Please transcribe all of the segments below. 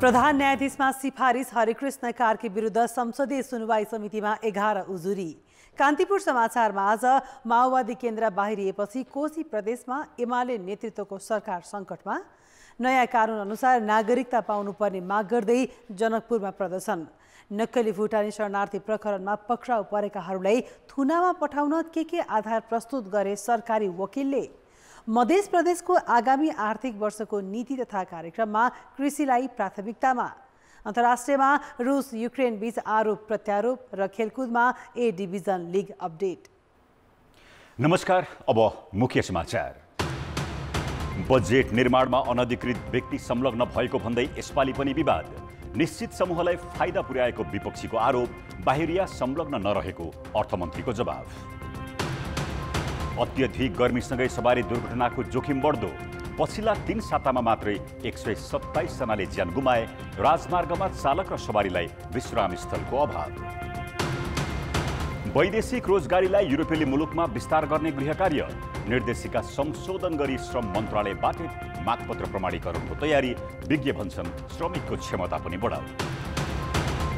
प्रधान न्यायाधीशमा सिफारिस हरिकृष्ण कार्की विरुद्ध संसदीय सुनवाई समितिमा 11 उजुरी। कान्तिपुर समाचारमा आज माओवादी केन्द्र बाहिरिएपछि कोशी प्रदेशमा एमाले नेतृत्वको सरकार सङ्कटमा। नयाँ कानुन अनुसार नागरिकता पाउनुपर्ने माग गर्दै जनकपुरमा प्रदर्शन। नक्कली भुटानी शरणार्थी प्रकरणमा पक्राउ परेकाहरूलाई थुनामा पठाउन के आधार प्रस्तुत गरे सरकारी वकिलले। मध्य प्रदेशको आगामी आर्थिक वर्षको नीति तथा कार्यक्रममा कृषिलाई प्राथमिकतामा। अन्तर्राष्ट्रियमा रुस युक्रेन बीच आरोप प्रत्यारोप र खेलकुदमा ए डिभिजन लिग अपडेट। नमस्कार, अब मुख्य समाचार। बजेट निर्माणमा अनधिकृत व्यक्ति संलग्न भएको भन्दै यसपालि पनि विवाद। निश्चित समूहलाई फाइदा पुर्याएको विपक्षीको आरोप, बाहिरिया संलग्न नरहेको अर्थमन्त्रीको जवाफ। अत्यधिक गर्मीसँगै सवारी दुर्घटनाको जोखिम बढ्दो। पछिल्ला 3 सातामा मात्रै 127 जनाले ज्यान गुमाए। राजमार्गमा चालक र सवारीलाई विश्राम स्थलको अभाव। वैदेशिक रोजगारीलाई युरोपेली मुलुकमा विस्तार गर्ने गृह कार्य। निर्देशिका संशोधन गरी श्रम मन्त्रालयबाट मागपत्र प्रमाणीकरणको तयारी। विज्ञ भन्छन् श्रमिकको क्षमता पनि बढाऊ।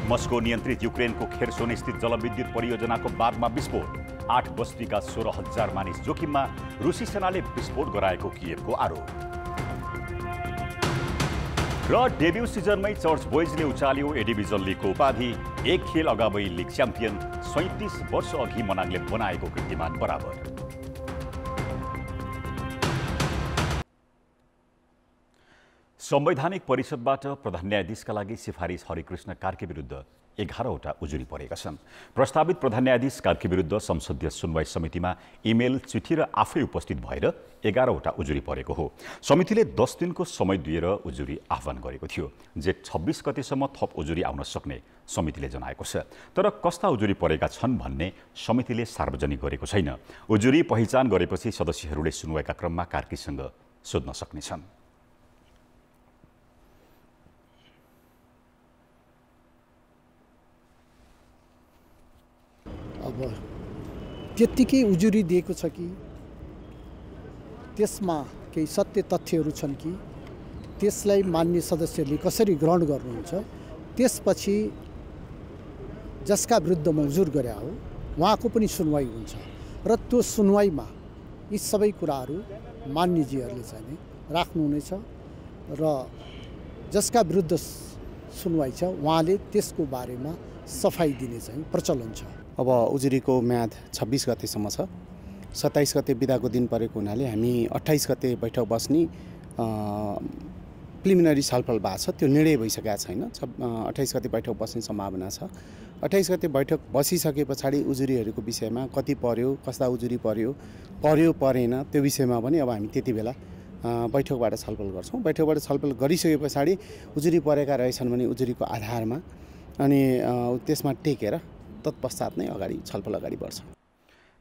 मस्को नियन्त्रित युक्रेनको खेर्सोन स्थित जलविद्युत परियोजनाको बादमा विस्फोट। 8 बस्तीका 16,000 मानिस जोखिममा। रुसी सेनाले विस्फोट गराएको कियेभको आरोप। र डेब्यू सिजनमै चर्च बोइजले उचाल्यो ए डिभिजन लिगको उपाधि। एक खेल अगावै लिग च्याम्पियन। 37 वर्ष अघि मनाङले बनाएको कीर्तिमान बराबर। संवैधानिक परिषदबाट प्रधान न्यायाधीशका लागि सिफारिस हरिकृष्ण कार्की विरुद्ध 11वटा उजुरी परेका छन्। प्रस्तावित प्रधान न्यायाधीश कार्की विरुद्ध संसदीय सुनवाई समितिमा इमेल, चिठी र आफै उपस्थित भएर 11वटा उजुरी परेको हो। समितिले 10 दिनको समय दिएर उजुरी आह्वान गरेको थियो। जेठ 26 गतेसम्म थप उजुरी आउन सक्ने समितिले जनाएको छ। तर कस्ता उजुरी परेका छन् भन्ने समितिले सार्वजनिक गरेको छैन। उजुरी पहिचान गरेपछि सदस्यहरूले सुनवाईका क्रममा कार्कीसँग सोध्न सक्नेछन्। अब त्यत्तिकै उजुरी दिएको छ कि त्यसमा केही सत्य तथ्यहरू छन् कि त्यसलाई मान्य सदस्यले कसरी ग्रहण गर्नुहुन्छ, त्यसपछि जसका विरुद्ध मन्जुर गरे हो उहाँको पनि सुनवाई हुन्छ र त्यो सुनवाईमा यी सबै कुराहरू मान्यजीहरूले चाहिँ राख्नुहुनेछ र जसका विरुद्ध सुनवाई छ उहाँले त्यसको बारेमा सफाई दिने चाहिँ प्रचलन छ। अब उजुरीको म्याद 26 गतेसम्म छ। 27 गते बिदाको दिन परेको हुनाले हामी 28 गते बैठक बस्ने प्रिलिमिनरी छलफल भएको छ। त्यो निर्णय भइसकेको छैन। 28 गते बैठक बस्ने सम्भावना छ। 28 गते बैठक बसिसके पछाडि उजुरीहरूको विषयमा कति पर्यो, कस्ता उजुरी पर्यो परेन, त्यो विषयमा पनि अब हामी त्यति बेला बैठकबाट छलफल गर्छौँ। बैठकबाट छलफल गरिसके पछाडि उजुरी परेका रहेछन् भने उजुरीको आधारमा अनि त्यसमा टेकेर तत्पश्चात नै अगाडि छलफल अगाडि बढ्छ।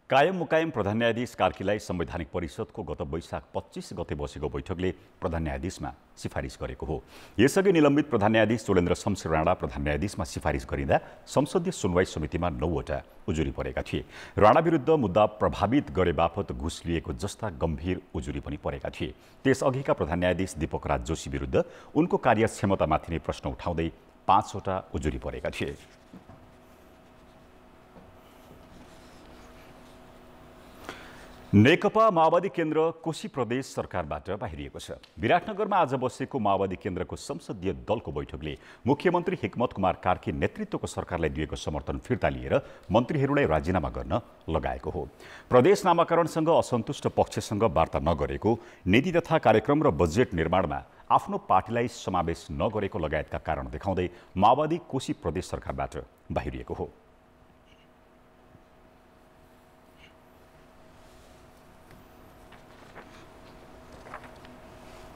कायम मुकायम प्रधान न्यायाधीश कार्कीलाई संवैधानिक परिषदको गत वैशाख 25 गते बसेको बैठकले प्रधान न्यायाधीशमा सिफारिस गरेको हो। यसअघि निलम्बित प्रधान न्यायाधीश चोलेन्द्र शमशेर राणा प्रधान न्यायाधीशमा सिफारिस गरिँदा संसदीय सुनवाई समितिमा 9वटा उजुरी परेका थिए। राणा विरुद्ध मुद्दा प्रभावित गरे बापत घुस लिएको जस्ता गम्भीर उजुरी पनि परेका थिए। त्यसअघिका प्रधान न्यायाधीश दीपक राज जोशी विरुद्ध उनको कार्यक्षमतामाथि नै प्रश्न उठाउँदै 5वटा उजुरी परेका थिए। नेकपा माओवादी केन्द्र कोशी प्रदेश सरकारबाट बाहिरिएको छ। विराटनगरमा आज बसेको माओवादी केन्द्रको संसदीय दलको बैठकले मुख्यमन्त्री हिक्मत कुमार कार्की नेतृत्वको सरकारलाई दिएको समर्थन फिर्ता लिएर मन्त्रीहरूलाई राजीनामा गर्न लगाएको हो। प्रदेश नामाकरणसँग असन्तुष्ट पक्षसँग वार्ता नगरेको, नीति तथा कार्यक्रम र बजेट निर्माणमा आफ्नो पार्टीलाई समावेश नगरेको लगायतका कारण देखाउँदै माओवादी कोशी प्रदेश सरकारबाट बाहिरिएको हो।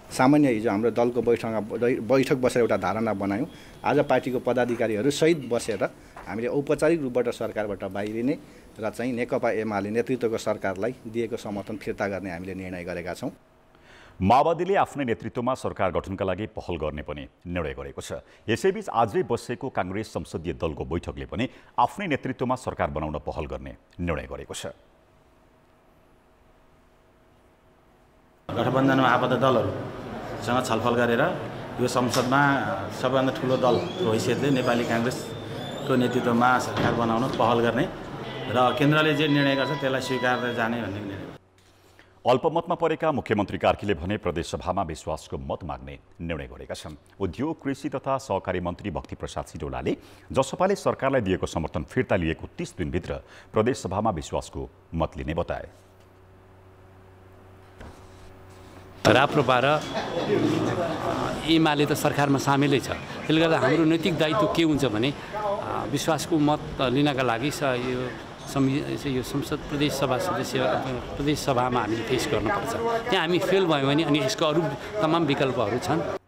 सामान्य हिजो हाम्रो दलको बैठक बसेर एउटा धारणा बनायौँ। आज पार्टीको पदाधिकारीहरू सहित बसेर हामीले औपचारिक रूपबाट सरकारबाट बाहिरिने र चाहिँ नेकपा एमाले नेतृत्वको सरकारलाई दिएको समर्थन फिर्ता गर्ने हामीले निर्णय गरेका छौँ। माओवादीले आफ्नै नेतृत्वमा सरकार गठनका लागि पहल गर्ने पनि निर्णय गरेको छ। यसैबीच आजै बसेको काङ्ग्रेस संसदीय दलको बैठकले पनि आफ्नै नेतृत्वमा सरकार बनाउन पहल गर्ने निर्णय गरेको छ। गठबन्धनमा आबद्ध दलहरूसँग छलफल गरेर यो संसदमा सबैभन्दा ठुलो दलको हैसियतले नेपाली काङ्ग्रेसको नेतृत्वमा सरकार बनाउन पहल गर्ने र केन्द्रले जे निर्णय गर्छ त्यसलाई स्वीकारेर जाने भन्ने निर्णय। अल्पमतमा परेका मुख्यमन्त्री कार्कीले भने प्रदेशसभामा विश्वासको मत माग्ने निर्णय गरेका छन्। उद्योग, कृषि तथा सहकारी मन्त्री भक्ति प्रसाद सिटौलाले जसपाले सरकारलाई दिएको समर्थन फिर्ता लिएको 30 दिनभित्र प्रदेशसभामा विश्वासको मत लिने बताए। राप्रपा र एमाले त सरकारमा सामेलै छ। त्यसले गर्दा हाम्रो नैतिक दायित्व के हुन्छ भने विश्वासको मत लिनका लागि यो संसद प्रदेशसभा सदस्य प्रदेशसभामा हामीले फेस गर्नुपर्छ। त्यहाँ हामी फेल भयौँ भने अनि यसको अरू तमाम विकल्पहरू छन्।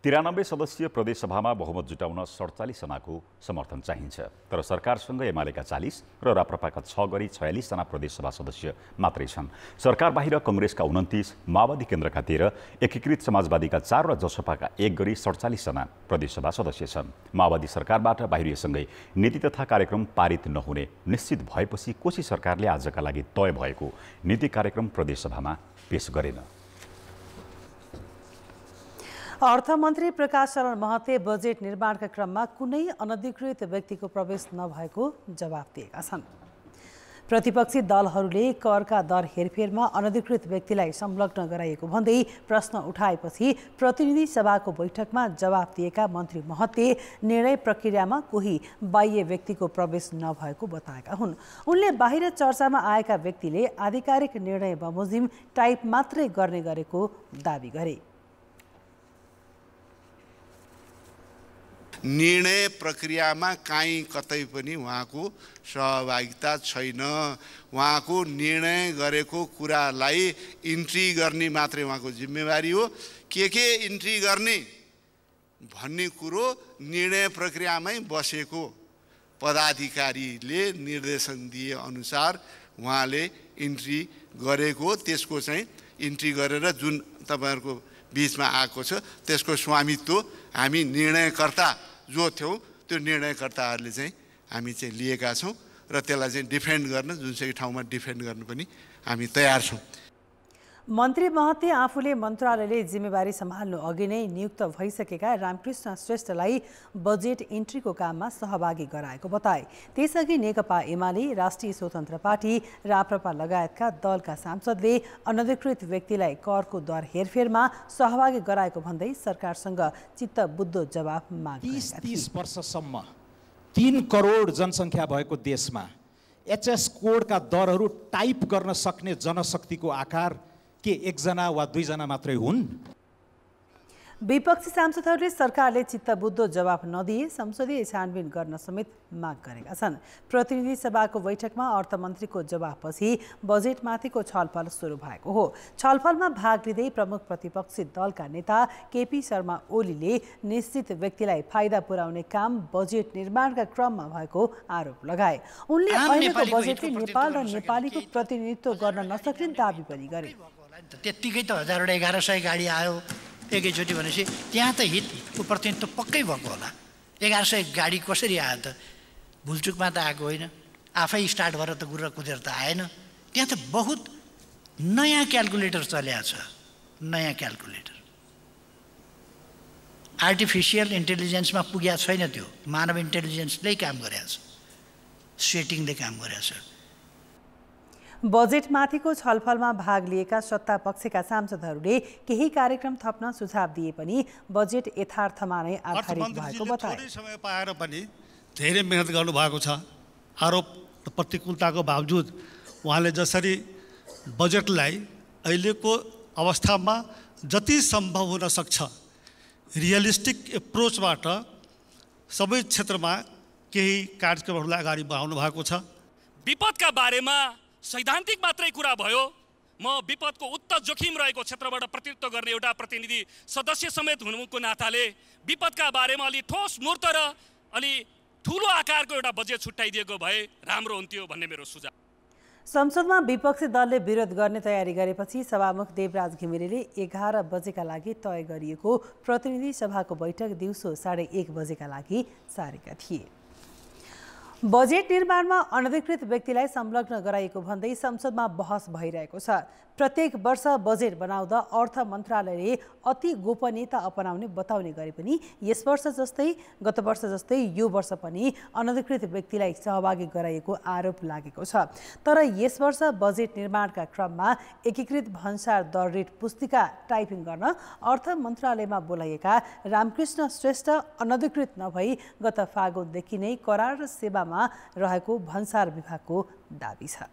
93 सदस्यीय प्रदेशसभामा बहुमत जुटाउन 47 जनाको समर्थन चाहिन्छ। तर सरकारसँग एमालेका 40 र राप्रपाका 6 गरी 46 जना प्रदेशसभा सदस्य मात्रै छन्। सरकार बाहिर कांग्रेसका 29, माओवादी केन्द्रका 13, एकीकृत समाजवादीका 4 र जसपाका 1 गरी 47 जना प्रदेशसभा सदस्य छन्। माओवादी सरकारबाट बाहिरिएसँगै नीति तथा कार्यक्रम पारित नहुने निश्चित भएपछि कोशी सरकारले आजका लागि तय भएको नीति कार्यक्रम प्रदेशसभामा पेश गरेन। अर्थमन्त्री प्रकाश शरण महतले बजेट निर्माणका क्रममा कुनै अनधिकृत व्यक्तिको प्रवेश नभएको जवाब दिएका छन्। प्रतिपक्षी दलहरूले करका दर हेरफेरमा अनधिकृत व्यक्तिलाई संलग्न गराइएको भन्दै प्रश्न उठाएपछि प्रतिनिधि सभाको बैठकमा जवाब दिएका मन्त्री महतले निर्णय प्रक्रियामा कोही बाह्य व्यक्तिको प्रवेश नभएको बताएका हुन्। उनले बाहिर चर्चामा आएका व्यक्तिले आधिकारिक निर्णय बमोजिम टाइप मात्रै गर्ने गरेको दाबी गरे। निर्णय प्रक्रियामा कहीँ कतै पनि उहाँको सहभागिता छैन। उहाँको निर्णय गरेको कुरालाई इन्ट्री गर्ने मात्रै उहाँको जिम्मेवारी हो। के इन्ट्री गर्ने भन्ने कुरो निर्णय प्रक्रियामै बसेको पदाधिकारीले निर्देशन दिए अनुसार उहाँले इन्ट्री गरेको, त्यसको चाहिँ इन्ट्री गरेर जुन तपाईँहरूको बिचमा आएको छ त्यसको स्वामित्व हामी निर्णयकर्ता जो थियौँ त्यो निर्णयकर्ताहरूले चाहिँ हामी चाहिँ लिएका छौँ र त्यसलाई चाहिँ डिफेन्ड गर्न जुनसुकै ठाउँमा डिफेन्ड गर्न पनि हामी तयार छौँ। मन्त्री महतले आफूले मन्त्रालयले जिम्मेवारी सम्हाल्नु अघि नै नियुक्त भइसकेका रामकृष्ण श्रेष्ठलाई बजेट इन्ट्रीको काममा सहभागी गराएको बताए। त्यसअघि नेकपा एमाले, राष्ट्रिय स्वतन्त्र पार्टी, राप्रपा लगायतका दलका सांसदले अनधिकृत व्यक्तिलाई करको दर हेरफेरमा सहभागी गराएको भन्दै सरकारसँग चित्तबुद्धो जवाफ मागेका थिए। 30 वर्षसम्म 3 करोड जनसङ्ख्या भएको देशमा एचएस कोडका दरहरू टाइप गर्न सक्ने जनशक्तिको आकार के 1 जना वा 2 जना मात्रै हुन्? विपक्षी सांसदहरूले सरकारले चित्तबुद्धो जवाफ नदिए संसदीय छानबिन गर्न समेत माग गरेका छन्। प्रतिनिधि सभाको बैठकमा अर्थमन्त्रीको जवाफपछि बजेटमाथिको छलफल सुरु भएको हो। छलफलमा भाग लिँदै प्रमुख प्रतिपक्षी दलका नेता केपी शर्मा ओलीले निश्चित व्यक्तिलाई फाइदा पुर्याउने काम बजेट निर्माणका क्रममा भएको आरोप लगाए। उनले अहिलेको बजेटले नेपाल र नेपालीको प्रतिनिधित्व गर्न नसक्ने दाबी पनि गरे। त्यत्तिकै त 1100 गाडी आयो एकैचोटि भनेपछि त्यहाँ त हितको प्रतिनिधित्व पक्कै भएको होला। 1100 गाडी कसरी आयो त? भुलचुकमा त आएको होइन, आफै स्टार्ट भएर त गुर्र कुदेर त आएन। त्यहाँ त बहुत नयाँ क्यालकुलेटर चल्या छ, नयाँ क्यालकुलेटर आर्टिफिसियल इन्टेलिजेन्समा पुगेको छैन। त्यो मानव इन्टेलिजेन्सले काम गरेको छ, सेटिङले काम गरेको छ। बजेटमाथिको छलफलमा भाग लिएका सत्ता पक्षका सांसदहरूले केही कार्यक्रम थप्न सुझाव दिए पनि बजेट यथार्थमा नै आधारित भएको बताए। थोरै समय पाएर पनि धेरै मेहनत गर्नुभएको छ। आरोप र प्रतिकूलताको बावजुद उहाँले जसरी बजेटलाई अहिलेको अवस्थामा जति सम्भव हुन सक्छ रियलिस्टिक एप्रोचबाट सबै क्षेत्रमा केही कार्यक्रमहरूलाई अगाडि बढाउनु भएको छ। विपदका बारेमा सैद्धान्तिक मात्रै कुरा भयो। म विपदको उच्च जोखिम रहेको क्षेत्रबाट प्रतिनिधित्व गर्ने एउटा प्रतिनिधि सदस्य समेत हुनुको नाताले विपदका बारेमा अलि ठोस मूर्त र अलि ठुलो आकारको एउटा बजेट छुट्याइदिएको भए राम्रो हुन्थ्यो भन्ने मेरो सुझाव। संसदमा विपक्षी दलले विरोध गर्ने तयारी गरेपछि सभामुख देवराज घिमिरेले 11 बजेका लागि तय गरिएको प्रतिनिधि सभाको बैठक दिउँसो 1:30 बजेका लागि सारेका थिए। बजेट निर्माणमा अनधिकृत व्यक्तिलाई संलग्न गराइएको भन्दै संसदमा बहस भइरहेको छ। प्रत्येक वर्ष बजेट बनाउँदा अर्थ मन्त्रालयले अति गोपनीयता अपनाउने बताउने गरे पनि यस वर्ष जस्तै गत वर्ष जस्तै यो वर्ष पनि अनधिकृत व्यक्तिलाई सहभागी गराइएको आरोप लागेको छ। तर यस वर्ष बजेट निर्माणका क्रममा एकीकृत भन्सार दर रेट पुस्तिका टाइपिङ गर्न अर्थ मन्त्रालयमा बोलाइएका रामकृष्ण श्रेष्ठ अनधिकृत नभई गत फागुनदेखि नै करार सेवामा रहेको भन्सार विभागको दाबी छ।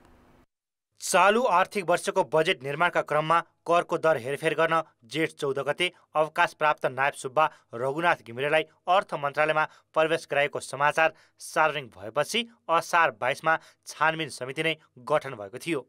चालु आर्थिक वर्षको बजेट निर्माणका क्रममा करको दर हेरफेर गर्न जेठ 14 गते अवकाश प्राप्त नायब सुब्बा रघुनाथ घिमिरेलाई अर्थ मन्त्रालयमा प्रवेश गराएको समाचार सार्वजनिक भएपछि असार 22मा छानबिन समिति नै गठन भएको थियो।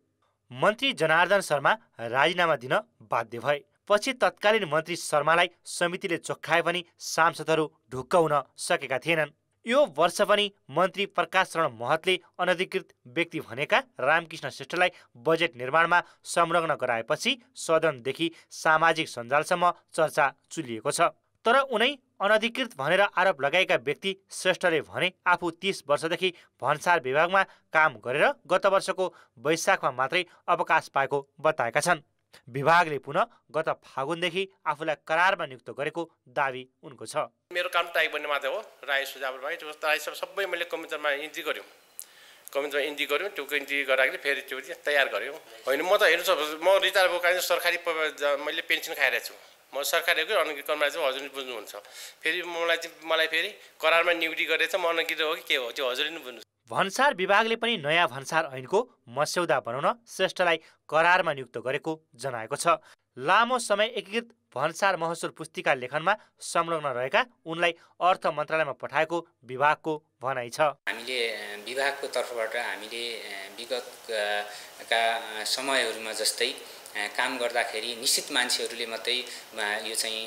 मन्त्री जनार्दन शर्मा राजीनामा दिन बाध्य भए। पछि तत्कालीन मन्त्री शर्मालाई समितिले चोख्याए पनि सांसदहरू ढुक्क हुन सकेका थिएनन्। यो वर्ष पनि मन्त्री प्रकाश शरण महतले अनधिकृत व्यक्ति भनेका रामकृष्ण श्रेष्ठलाई बजेट निर्माणमा संलग्न गराएपछि सदनदेखि सामाजिक सञ्जालसम्म चर्चा चुलिएको छ। तर उनै अनधिकृत भनेर आरोप लगाएका व्यक्ति श्रेष्ठले भने आफू 30 वर्षदेखि भन्सार विभागमा काम गरेर गत वर्षको वैशाखमा मात्रै अवकाश पाएको बताएका छन्। विभागले पुनः गत फागुनदेखि आफूलाई करारमा नियुक्त गरेको दावी उनको छ। मेरो काम टाइप गर्ने मात्रै हो। राय सुझाव मागे त्यो राय सबै मैले कम्प्युटरमा इन्ट्री गर्यौँ। कम्प्युटरमा इन्ट्री गर्यौँ। त्यो इन्ट्री गराएर फेरि त्यो तयार गर्यौँ। होइन म त हेर्नुहोस् म रिटायर भएको कारण सरकारी मैले पेन्सन खाइरहेको छु। म सरकारीको अनधिकृत कर्मचारी चाहिँ हजुरले बुझ्नुहुन्छ। फेरि मलाई फेरि करारमा नियुक्ति गरेछ म अनधिकृत हो कि के हो त्यो हजुरले नै बुझ्नु। भन्सार विभागले पनि नयाँ भन्सार ऐनको मस्यौदा बनाउन श्रेष्ठलाई करारमा नियुक्त गरेको जनाएको छ। लामो समय एकीकृत भन्सार महसुल पुस्तिका लेखनमा संलग्न रहेका उनलाई अर्थ मन्त्रालयमा पठाएको विभागको भनाइ छ। हामीले विभागको तर्फबाट हामीले विगतका समयहरूमा जस्तै काम गर्दाखेरि निश्चित मान्छेहरूले मात्रै यो चाहिँ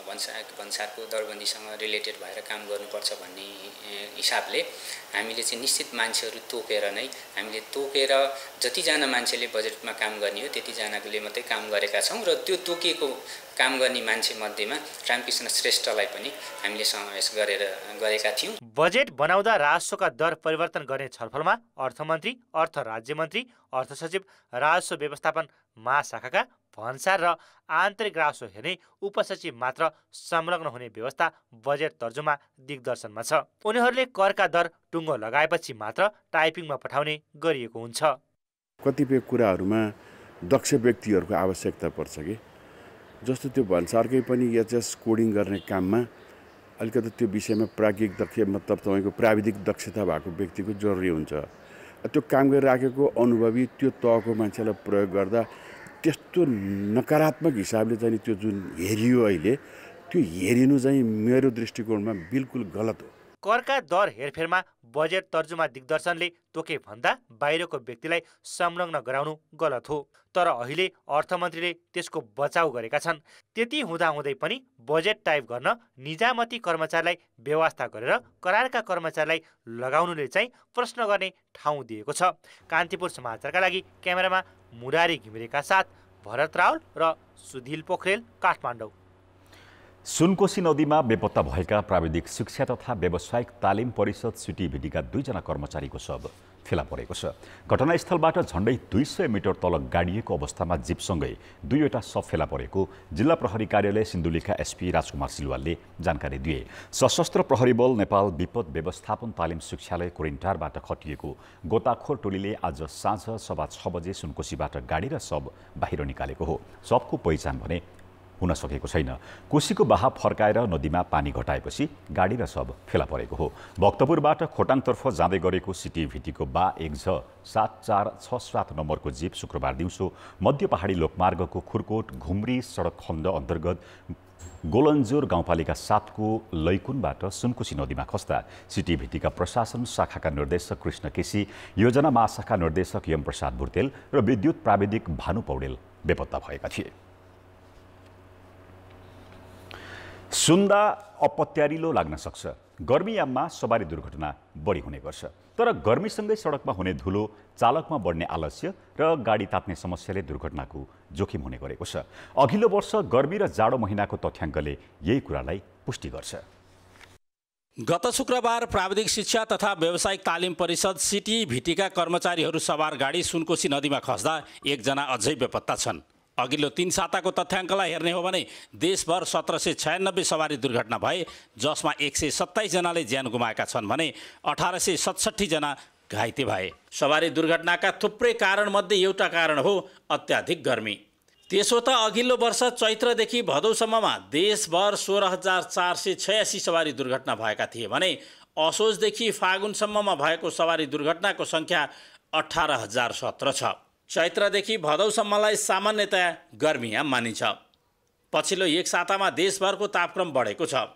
भन्सारको दरबन्दीसँग रिलेटेड भएर काम गर्नुपर्छ भन्ने हिसाबले हामीले चाहिँ निश्चित मान्छेहरू तोकेर नै हामीले तोकेर जतिजना मान्छेले बजेटमा काम गर्ने हो त्यतिजनाले मात्रै काम गरेका छौँ र त्यो तोकिएको काम गर्ने मान्छे मध्येमा रामकृष्ण श्रेष्ठलाई पनि हामीले समावेश गरेका थियौँ। बजेट बनाउँदा राजस्वका दर परिवर्तन गर्ने छलफलमा अर्थमन्त्री, अर्थ राज्यमन्त्री, अर्थ सचिव, राजस्व व्यवस्थापन महाशाखाका भन्सार र आन्तरिक राजस्व हेर्ने उपसचिव मात्र संलग्न हुने व्यवस्था बजेट तर्जुमा दिग्दर्शनमा छ। उनीहरूले करका दर टुङ्गो लगाएपछि मात्र टाइपिङमा पठाउने गरिएको हुन्छ। कतिपय कुराहरूमा दक्ष व्यक्तिहरूको आवश्यकता पर्छ कि जस्तो त्यो भन्सारकै पनि एचएस कोडिङ गर्ने काममा अलिकति त्यो विषयमा प्राज्ञिक दक्ष मतलब तपाईँको प्राविधिक दक्षता भएको व्यक्तिको जरुरी हुन्छ। त्यो काम गरिराखेको अनुभवी त्यो तहको मान्छेलाई प्रयोग गर्दा त्यस्तो नकारात्मक हिसाबले चाहिँ त्यो जुन हेरियो अहिले त्यो हेरिनु चाहिँ मेरो दृष्टिकोणमा बिल्कुल गलत हो। करका दर हेरफेरमा बजेट तर्जुमा दिग्दर्शनले तोके भन्दा बाहिरको व्यक्तिलाई संलग्न गराउनु गलत हो। तर अहिले अर्थमन्त्रीले त्यसको बचाउ गरेका छन्। त्यति हुँदाहुँदै पनि बजेट टाइप गर्न निजामती कर्मचारीलाई व्यवस्था गरेर करारका कर्मचारीलाई लगाउनुले चाहिँ प्रश्न गर्ने ठाउँ दिएको छ। कान्तिपुर समाचारका लागि क्यामेरामा मुरारी घिमिरेका साथ भरत रावल र सुधिल पोखरेल, काठमाडौँ। सुनकोशी नदीमा बेपत्ता भएका प्राविधिक शिक्षा तथा व्यावसायिक तालिम परिषद सिटिभिटीका 2 जना कर्मचारीको शव फेला परेको छ। घटनास्थलबाट झण्डै 200 मिटर तल गाडिएको अवस्थामा जीपसँगै 2वटा शव फेला परेको जिल्ला प्रहरी कार्यालय सिन्धुलीका एसपी राजकुमार सिलवालले जानकारी दिए। सशस्त्र प्रहरी बल नेपाल विपद व्यवस्थापन तालिम शिक्षालय कोरिन्टारबाट खटिएको गोताखोर टोलीले आज साँझ 6:15 बजे सुनकोशीबाट गाडी र शव बाहिर निकालेको हो। शवको पहिचान भने हुन सकेको छैन। कोशीको बहाव फर्काएर नदीमा पानी घटाएपछि गाडी र शव फेला परेको हो। भक्तपुरबाट खोटाङतर्फ जाँदै गरेको सिटिभिटीको बा 1J7467 नम्बरको जीप शुक्रबार दिउँसो मध्य पहाडी लोकमार्गको खुरकोट घुम्री सडक खण्ड अन्तर्गत गोलन्जोर गाउँपालिका 7 को लैकुनबाट सुनकोशी नदीमा खस्दा सिटिभिटीका प्रशासन शाखाका निर्देशक कृष्ण केसी, योजना महाशाखा निर्देशक यम प्रसाद भुर्तेल र विद्युत प्राविधिक भानु पौडेल बेपत्ता भएका थिए। सुन्दा अपत्यारिलो लाग्न सक्छ। गर्मीयाममा सवारी दुर्घटना बढी हुने गर्छ। तर गर्मीसँगै सडकमा हुने धुलो, चालकमा बढ्ने आलस्य र गाडी तात्ने समस्याले दुर्घटनाको जोखिम हुने गरेको छ। अघिल्लो वर्ष गर्मी र जाडो महिनाको तथ्याङ्कले यही कुरालाई पुष्टि गर्छ। गत शुक्रबार प्राविधिक शिक्षा तथा व्यावसायिक तालिम परिषद सिटी-भिटीका कर्मचारीहरू सवार गाडी सुनकोशी नदीमा खस्दा एकजना अझै बेपत्ता छन्। अघिल्लो 3 साताको तथ्याङ्कलाई हेर्ने हो भने देशभर 1796 सवारी दुर्घटना भए, जसमा 127 जनाले ज्यान गुमाएका छन् भने 1867 जना घाइते भए। सवारी दुर्घटनाका थुप्रै कारणमध्ये एउटा कारण हो अत्याधिक गर्मी। त्यसो त अघिल्लो वर्ष चैत्रदेखि भदौसम्ममा देशभर 16,486 सवारी दुर्घटना भएका थिए भने असोजदेखि फागुनसम्ममा भएको सवारी दुर्घटनाको सङ्ख्या 18,017 छ। चैत्रदेखि भदौसम्मलाई सामान्यतया गर्मीयाम मानिन्छ। पछिल्लो 1 सातामा देशभरको तापक्रम बढेको छ।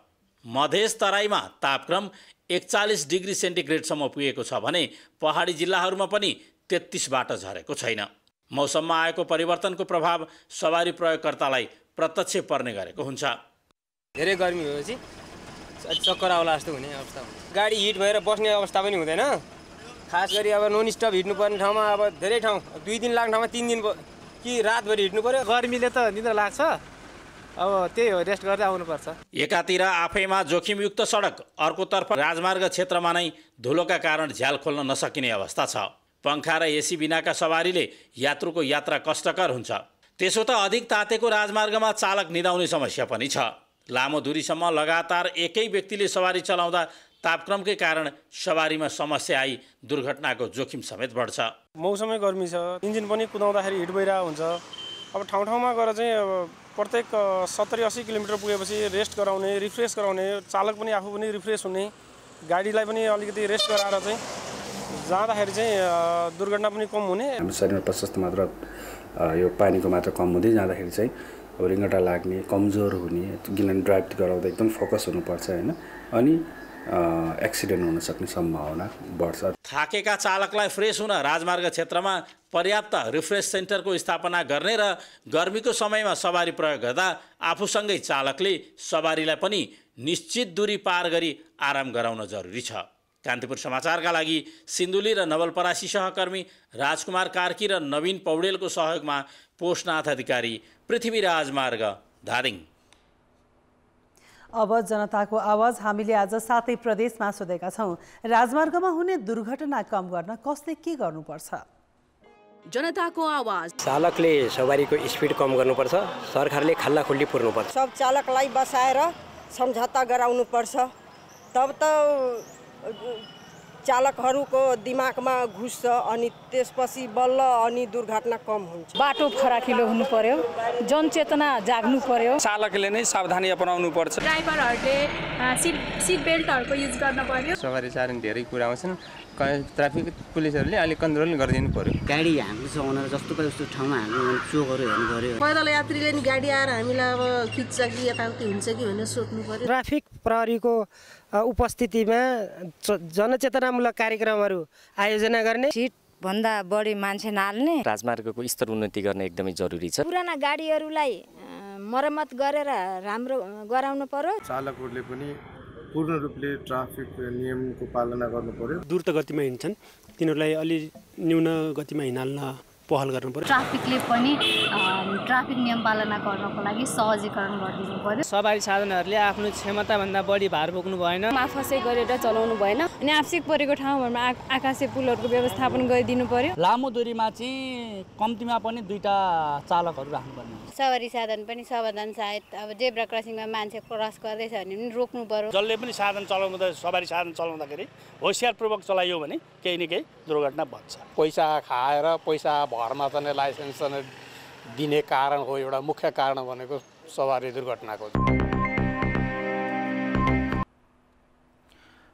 मधेस तराईमा तापक्रम 41 डिग्री सेन्टिग्रेडसम्म पुगेको छ भने पहाडी जिल्लाहरूमा पनि 33बाट झरेको छैन। मौसममा आएको परिवर्तनको प्रभाव सवारी प्रयोगकर्तालाई प्रत्यक्ष पर्ने गरेको हुन्छ। धेरै गर्मी भएपछि चक्कर आउला जस्तो हुने अवस्था हुन्छ। गाडी हिट भएर बस्ने अवस्था पनि हुँदैन। खास गरी अब नन स्टप हिँड्नुपर्ने ठाउँमा अब धेरै ठाउँ 2 दिन लाग्ने ठाउँमा 3 दिन कि रातभरि हिँड्नु पर्यो। गर्मीले त निद्रा लाग्छ, अब त्यही हो, रेस्ट गर्दै आउनुपर्छ। एकातिर आफैमा जोखिमयुक्त सडक, अर्कोतर्फ राजमार्ग क्षेत्रमा नै धुलोका कारण झ्याल खोल्न नसकिने अवस्था छ। पंखा र एसी बिनाका सवारीले यात्रुको यात्रा कष्टकर हुन्छ। त्यसो त अधिक तातेको राजमार्गमा चालक निदाउने समस्या पनि छ। लामो दूरीसम्म लगातार एकै व्यक्तिले सवारी चलाउँदा तापक्रमकै कारण सवारीमा समस्या आई दुर्घटनाको जोखिम समेत बढ्छ। मौसमै गर्मी छ, इन्जिन पनि कुदाउँदाखेरि हिट भइरहेको हुन्छ। अब ठाउँ ठाउँमा गएर चाहिँ अब प्रत्येक 70-80 किलोमिटर पुगेपछि रेस्ट गराउने, रिफ्रेस गराउने, चालक पनि आफू पनि रिफ्रेस हुने, गाडीलाई पनि अलिकति रेस्ट गराएर चाहिँ जाँदाखेरि चाहिँ दुर्घटना पनि कम हुने। हाम्रो शरीरमा प्रशस्त मात्रा यो पानीको मात्रा कम हुँदै जाँदाखेरि चाहिँ अब रिङ्गटा लाग्ने, कमजोर हुने, किनभने ड्राइभ गराउँदा एकदम फोकस हुनुपर्छ होइन, अनि एक्सिडेन्ट हुन सक्ने सम्भावना बढ्छ। थाकेका चालकलाई फ्रेस हुन राजमार्ग क्षेत्रमा पर्याप्त रिफ्रेस सेन्टरको स्थापना गर्ने र गर्मीको समयमा सवारी प्रयोग गर्दा आफूसँगै चालकले सवारीलाई पनि निश्चित दूरी पार गरी आराम गराउन जरुरी छ। कान्तिपुर समाचारका लागि सिन्धुली र नवलपरासी सहकर्मी राजकुमार कार्की र नवीन पौडेलको सहयोगमा पोषनाथ अधिकारी, पृथ्वीराज मार्ग, धादिङ। अब जनताको आवाज हामीले आज 7 प्रदेशमा सोधेका छौं। राजमार्गमा हुने दुर्घटना कम गर्न कसले के गर्नुपर्छ? जनताको आवाज। चालकले सवारीको स्पिड कम गर्नुपर्छ, सरकारले खल्लाखुल्ली पुर्नुपर्छ। सब चालकलाई बसाएर सम्झौता गराउनुपर्छ, तब त चालकहरूको दिमागमा घुस्छ अनि त्यसपछि बल्ल अनि दुर्घटना कम हुन्छ। बाटो फराकिलो हुनु पर्यो, जनचेतना जाग्नु पर्यो, चालकले नै सावधानी अपनाउनु पर्छ, ड्राइभरहरूले सिट बेल्टहरूको युज गर्न पर्यो। सवारी चालन धेरै कुरा आउँछन्, ट्राफिक पुलिसहरूले अलिक कन्ट्रोल गरिदिनु पर्यो। गाडी हाम्रो चलाउन जस्तो पाए उस्तो ठाउँमा हाम्रो चोकहरू हेर्नु पर्यो। पैदल यात्रीले नि गाडी आएर हामीलाई अब खिच्छ कि यताउति हुन्छ कि भनेर सोध्नु पर्यो। ट्राफिक प्रहरीको उपस्थितिमा जनचेतनामूलक कार्यक्रमहरू आयोजना गर्ने, सिट भन्दा बढी मान्छे नहाल्ने, राजमार्गको स्तर उन्नति गर्न एकदमै जरुरी छ। पुराना गाडीहरूलाई मर्मत गरेर राम्रो गराउनु पर्यो। चालकहरूले पनि पूर्ण रूपले ट्राफिक नियमको पालना गर्नु पर्यो। द्रुत गतिमा हिँड्छन् तिनीहरूलाई अलि न्यून गतिमा हिँड्न पहल गर्नु पर्यो। ट्राफिकले पनि ट्राफिक नियम पालना गर्नको लागि सहजीकरण गरिदिनु पर्यो। सवारी साधनहरूले आफ्नो क्षमताभन्दा बढी भार बोक्नु भएन, माफसै गरेर चलाउनु भएन अनि आवश्यक परेको ठाउँहरूमा आकाशे पुलहरूको व्यवस्थापन गरिदिनु पर्यो। लामो दूरीमा चाहिँ कम्तीमा पनि 2टा चालकहरू राख्नुपर्ने। सवारी साधन पनि सावधान सायद अब जेब्रा क्रसिङमा मान्छे क्रस गर्दैछ भने पनि रोक्नु पर्यो। जसले पनि साधन चलाउँदा सवारी साधन चलाउँदाखेरि होसियारपूर्वक चलाइयो भने केही न केही दुर्घटना बच्छ। पैसा खाएर पैसा भरमा चाहिँ लाइसेन्स दिने कारण हो, एउटा मुख्य कारण भनेको सवारी दुर्घटनाको।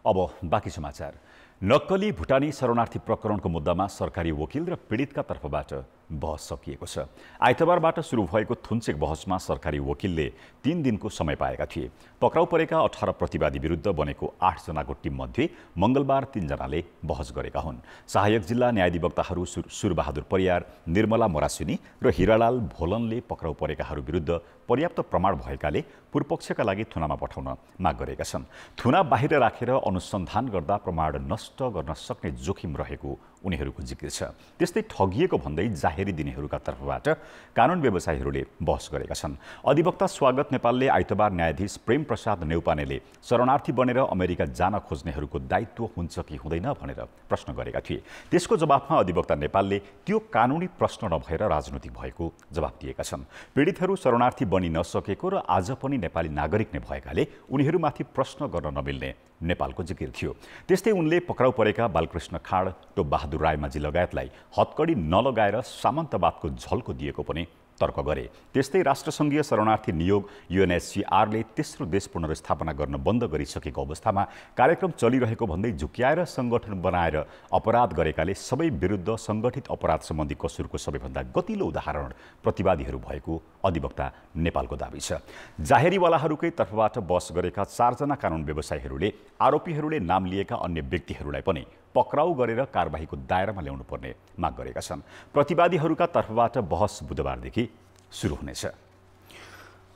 अब बाँकी समाचार। नक्कली भुटानी शरणार्थी प्रकरणको मुद्दामा सरकारी वकिल र पीडितका तर्फबाट बहस सकिएको छ। आइतबारबाट सुरु भएको थुन्चेक बहसमा सरकारी वकिलले 3 दिनको समय पाएका थिए। पक्राउ परेका 18 प्रतिवादी विरुद्ध बनेको 8 जनाको टिममध्ये मंगलबार 3 जनाले बहस गरेका हुन्। सहायक जिल्ला न्यायाधिवक्ताहरू सुरबहादुर परियार, निर्मला मोरासिनी र हिरालाल भोलनले पक्राउ परेकाहरू विरुद्ध पर्याप्त प्रमाण भएकाले पूर्वपक्षका लागि थुनामा पठाउन माग गरेका छन्। थुना बाहिर राखेर अनुसन्धान गर्दा प्रमाण नष्ट गर्न सक्ने जोखिम रहेको उनीहरूको जिकिर छ। त्यस्तै ठगिएको भन्दै जाहेरी दिनेहरूका तर्फबाट कानुन व्यवसायीहरूले बहस गरेका छन्। अधिवक्ता स्वागत नेपालले आइतबार न्यायाधीश प्रेम प्रसाद नेउपानेले शरणार्थी बनेर अमेरिका जान खोज्नेहरूको दायित्व हुन्छ कि हुँदैन भनेर प्रश्न गरेका थिए। त्यसको जवाफमा अधिवक्ता नेपालले त्यो कानुनी प्रश्न नभएर राजनीतिक भएको जवाफ दिएका छन्। पीडितहरू शरणार्थी बनि नसकेको र आज पनि नेपाली नागरिक नै भएकाले उनीहरूमाथि प्रश्न गर्न नमिल्ने नेपालको जिकिर थियो। त्यस्तै उनले पक्राउ परेका बालकृष्ण खाँड, टोप बहादुर रायमाझी लगायतलाई हतकडी नलगाएर सामन्तवादको झल्को दिएको पनि तर्क गरे। त्यस्तै राष्ट्रसङ्घीय शरणार्थी नियोग UNHCRले तेस्रो देश पुनर्स्थापना गर्न बन्द गरिसकेको अवस्थामा कार्यक्रम चलिरहेको भन्दै झुक्याएर सङ्गठन बनाएर अपराध गरेकाले सबै विरुद्ध सङ्गठित अपराध सम्बन्धी कसुरको सबैभन्दा गतिलो उदाहरण प्रतिवादीहरू भएको अधिवक्ता नेपालको दाबी छ। जाहेरीवालाहरूकै तर्फबाट बहस गरेका 4 जना कानुन व्यवसायीहरूले आरोपीहरूले नाम लिएका अन्य व्यक्तिहरूलाई पनि पक्राउ गरेर कारबाहीको दायरामा ल्याउनु पर्ने माग गरेका छन्। प्रतिवादीहरूका तर्फबाट बहस बुधबारदेखि सुरु हुनेछ।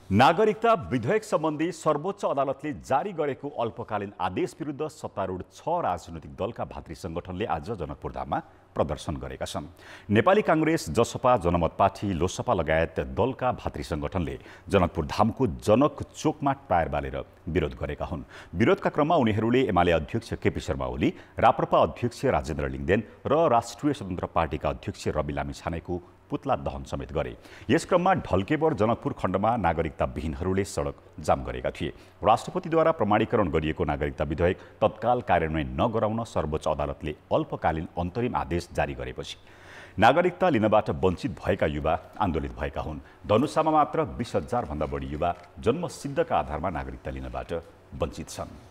नागरिकता विधेयक सम्बन्धी सर्वोच्च अदालतले जारी गरेको अल्पकालीन आदेश विरुद्ध सत्तारूढ 6 राजनैतिक दलका भातृ सङ्गठनले आज जनकपुरधाममा प्रदर्शन गरेका छन्। नेपाली काङ्ग्रेस, जसपा, जनमत पार्टी, लोसपा लगायत दलका भातृ सङ्गठनले जनकपुरधामको जनक चोकमा टायर बालेर विरोध गरेका हुन्। विरोधका क्रममा उनीहरूले एमाले अध्यक्ष केपी शर्मा ओली, राप्रपा अध्यक्ष राजेन्द्र लिङ्गदेन र राष्ट्रिय स्वतन्त्र पार्टीका अध्यक्ष रवि लामिछानेको पुतला दहन समेत गरे। यस क्रममा ढल्केवर जनकपुर खण्डमा नागरिकता विहीनहरूले सडक जाम गरेका थिए। राष्ट्रपतिद्वारा प्रमाणीकरण गरिएको नागरिकता विधेयक तत्काल कार्यान्वयन नगराउन सर्वोच्च अदालतले अल्पकालीन अन्तरिम आदेश जारी गरेपछि नागरिकता लिनबाट वञ्चित भएका युवा आन्दोलित भएका हुन्। धनुषामा मात्र 20,000 भन्दा बढी युवा जन्मसिद्धका आधारमा नागरिकता लिनबाट वञ्चित छन्।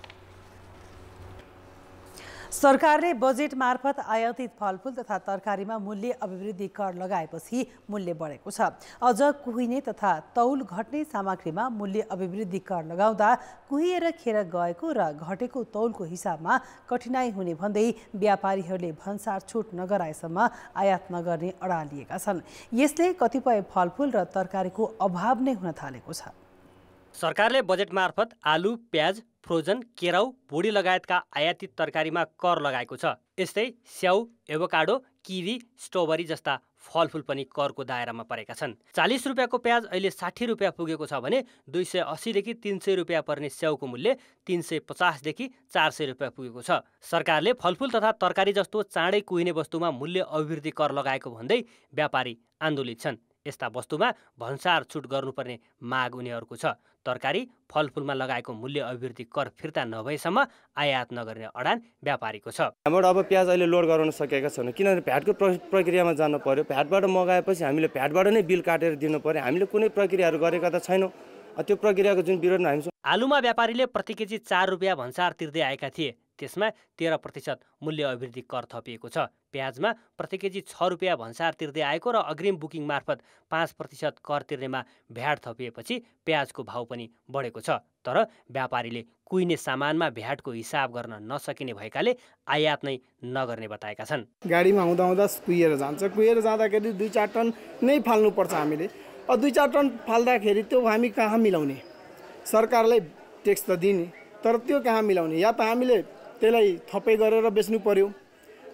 सरकारले बजेट मार्फत आयातित फलफुल तथा तरकारीमा मूल्य अभिवृद्धि कर लगाएपछि मूल्य बढेको छ। अझ कुहिने तथा तौल घट्ने सामग्रीमा मूल्य अभिवृद्धि कर लगाउँदा कुहिएर खेर गएको र घटेको तौलको हिसाबमा कठिनाई हुने भन्दै व्यापारीहरूले भन्सार छुट नगराएसम्म आयात नगर्ने अडान लिएका छन्। यसले कतिपय फलफुल र तरकारीको अभाव नै हुन थालेको छ। सरकारले बजेट मार्फत आलु, प्याज, फ्रोजन, केराउ, भुडी लगायतका आयातित तरकारीमा कर लगाएको छ। यस्तै स्याउ, एभोकाडो, किवी, स्ट्रबेरी जस्ता फलफुल पनि करको दायरामा परेका छन्। 40 रुपियाँको प्याज अहिले 60 रुपियाँ पुगेको छ भने 280 देखि 300 रुपियाँ पर्ने स्याउको मूल्य 350 देखि 400 रुपियाँ पुगेको छ। सरकारले फलफुल तथा तरकारी जस्तो चाँडै कुहिने वस्तुमा मूल्य अभिवृद्धि कर लगाएको भन्दै व्यापारी आन्दोलित छन्। यस्ता वस्तुमा भन्सार छुट गर्नुपर्ने माग उनीहरूको छ। तरकारी, फलफुलमा लगाएको मूल्य अभिवृद्धि कर फिर्ता नभएसम्म आयात नगर्ने अडान व्यापारीको छ। हाम्रो अब प्याज अहिले लोड गराउन सकेका छैनौँ किनभने भ्याटको प्रक्रियामा जानु पर्यो। भ्याटबाट मगाएपछि हामीले भ्याटबाट नै बिल काटेर दिनु पर्यो। हामीले कुनै प्रक्रियाहरू गरेका त छैनौँ। त्यो प्रक्रियाको जुन विरोधमा हामी छौँ। आलुमा व्यापारीले प्रति केजी 4 रुपियाँ भन्सार तिर्दै आएका थिए। त्यसमा 13% मूल्य अभिवृद्धि कर थपिएको छ। प्याजमा प्रति केजी 6 रुपियाँ भन्सार तिर्दै आएको र अग्रिम बुकिङ मार्फत 5% कर तिर्नेमा भ्याट थपिएपछि प्याजको भाउ पनि बढेको छ। तर व्यापारीले कुहिने सामानमा भ्याटको हिसाब गर्न नसकिने भएकाले आयात नै नगर्ने बताएका छन्। गाडीमा आउँदा कुहिएर जान्छ। कुहिएर जाँदाखेरि 2-4 टन नै फाल्नुपर्छ हामीले। 2-4 टन फाल्दाखेरि त्यो हामी कहाँ मिलाउने? सरकारलाई ट्याक्स त दिने, तर त्यो कहाँ मिलाउने? या त हामीले त्यसलाई थपै गरेर बेच्नु पर्यो।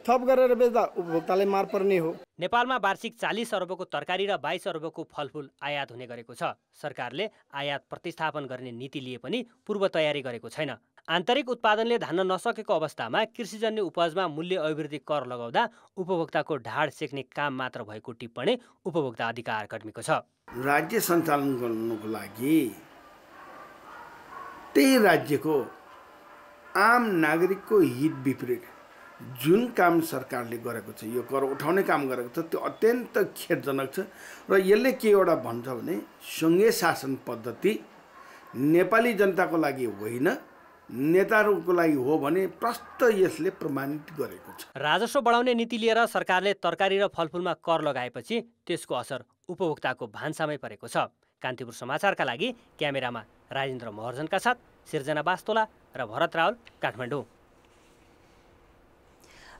थप गरेर बेच्दा उपभोक्तालाई मार पर्ने हो। नेपालमा वार्षिक 40 अर्बको तरकारी र 22 अर्बको फलफुल आयात हुने गरेको छ। सरकारले आयात प्रतिस्थापन गर्ने नीति लिए पनि पूर्व तयारी गरेको छैन। आन्तरिक उत्पादनले धान्न नसकेको अवस्थामा कृषिजन्य उपजमा मूल्य अभिवृद्धि कर लगाउँदा उपभोक्ताको ढाड सेक्ने काम मात्र भएको टिप्पणी उपभोक्ता अधिकार अकादमीको छ। राज्य सञ्चालन गर्नुको लागि त्यही राज्यको आम नागरिकको हित विपरीत जुन काम सरकारले गरेको छ, यो कर उठाउने काम गरेको छ, त्यो अत्यन्त खेदजनक छ। र यसले के एउटा भन्छ भने सङ्घीय शासन पद्धति नेपाली जनताको लागि होइन, नेताहरूको लागि हो भने प्रष्ट यसले प्रमाणित गरेको छ। राजस्व बढाउने नीति लिएर सरकारले तरकारी र फलफुलमा कर लगाएपछि त्यसको असर उपभोक्ताको भान्सामै परेको छ। कान्तिपुर समाचारका लागि क्यामेरामा राजेन्द्र महर्जनका साथ सिर्जना बास्तोला र भरत रावल, काठमाडौँ।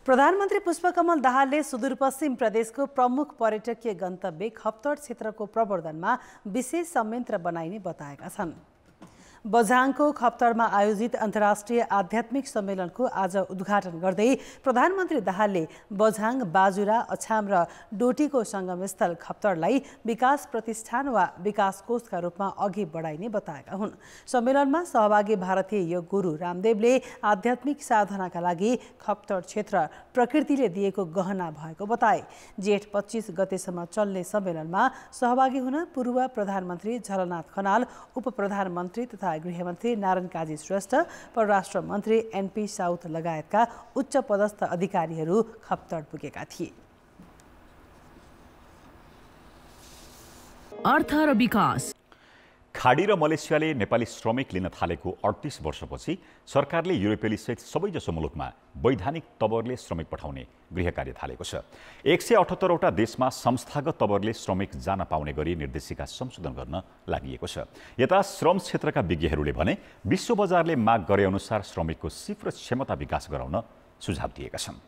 प्रधानमन्त्री पुष्पकमल दाहालले सुदूरपश्चिम प्रदेशको प्रमुख पर्यटकीय गन्तव्य खप्तड क्षेत्रको प्रवर्धनमा विशेष संयन्त्र बनाइने बताएका छन्। बझाङको खप्तरमा आयोजित अन्तर्राष्ट्रिय आध्यात्मिक सम्मेलनको आज उद्घाटन गर्दै प्रधानमन्त्री दाहालले बझाङ, बाजुरा, अछाम र डोटीको सङ्गमस्थल खप्तरलाई विकास प्रतिष्ठान वा विकास कोषका रूपमा अघि बढाइने बताएका हुन्। सम्मेलनमा सहभागी भारतीय योग गुरु रामदेवले आध्यात्मिक साधनाका लागि खप्तर क्षेत्र प्रकृतिले दिएको गहना भएको बताए। जेठ 25 गतेसम्म चल्ने सम्मेलनमा सहभागी हुन पूर्व प्रधानमन्त्री झलनाथ खनाल, उप प्रधानमन्त्री तथा गृहमन्त्री नारायण काजी श्रेष्ठ, परराष्ट्र मन्त्री एनपी साउथ लगायतका उच्च पदस्थ अधिकारीहरू खप्तर पुगेका थिए। अर्थ र विकास। खाडी र मलेसियाले नेपाली श्रमिक लिन थालेको 38 वर्षपछि सरकारले युरोपेली सहित सबैजसो मुलुकमा वैधानिक तवरले श्रमिक पठाउने गृह कार्य थालेको छ। 178वटा देशमा संस्थागत तवरले श्रमिक जान पाउने गरी निर्देशिका संशोधन गर्न लागि छ। यता श्रम क्षेत्रका विज्ञहरूले भने विश्व बजारले माग गरे अनुसार श्रमिकको सिप र क्षमता विकास गराउन सुझाव दिएका छन्।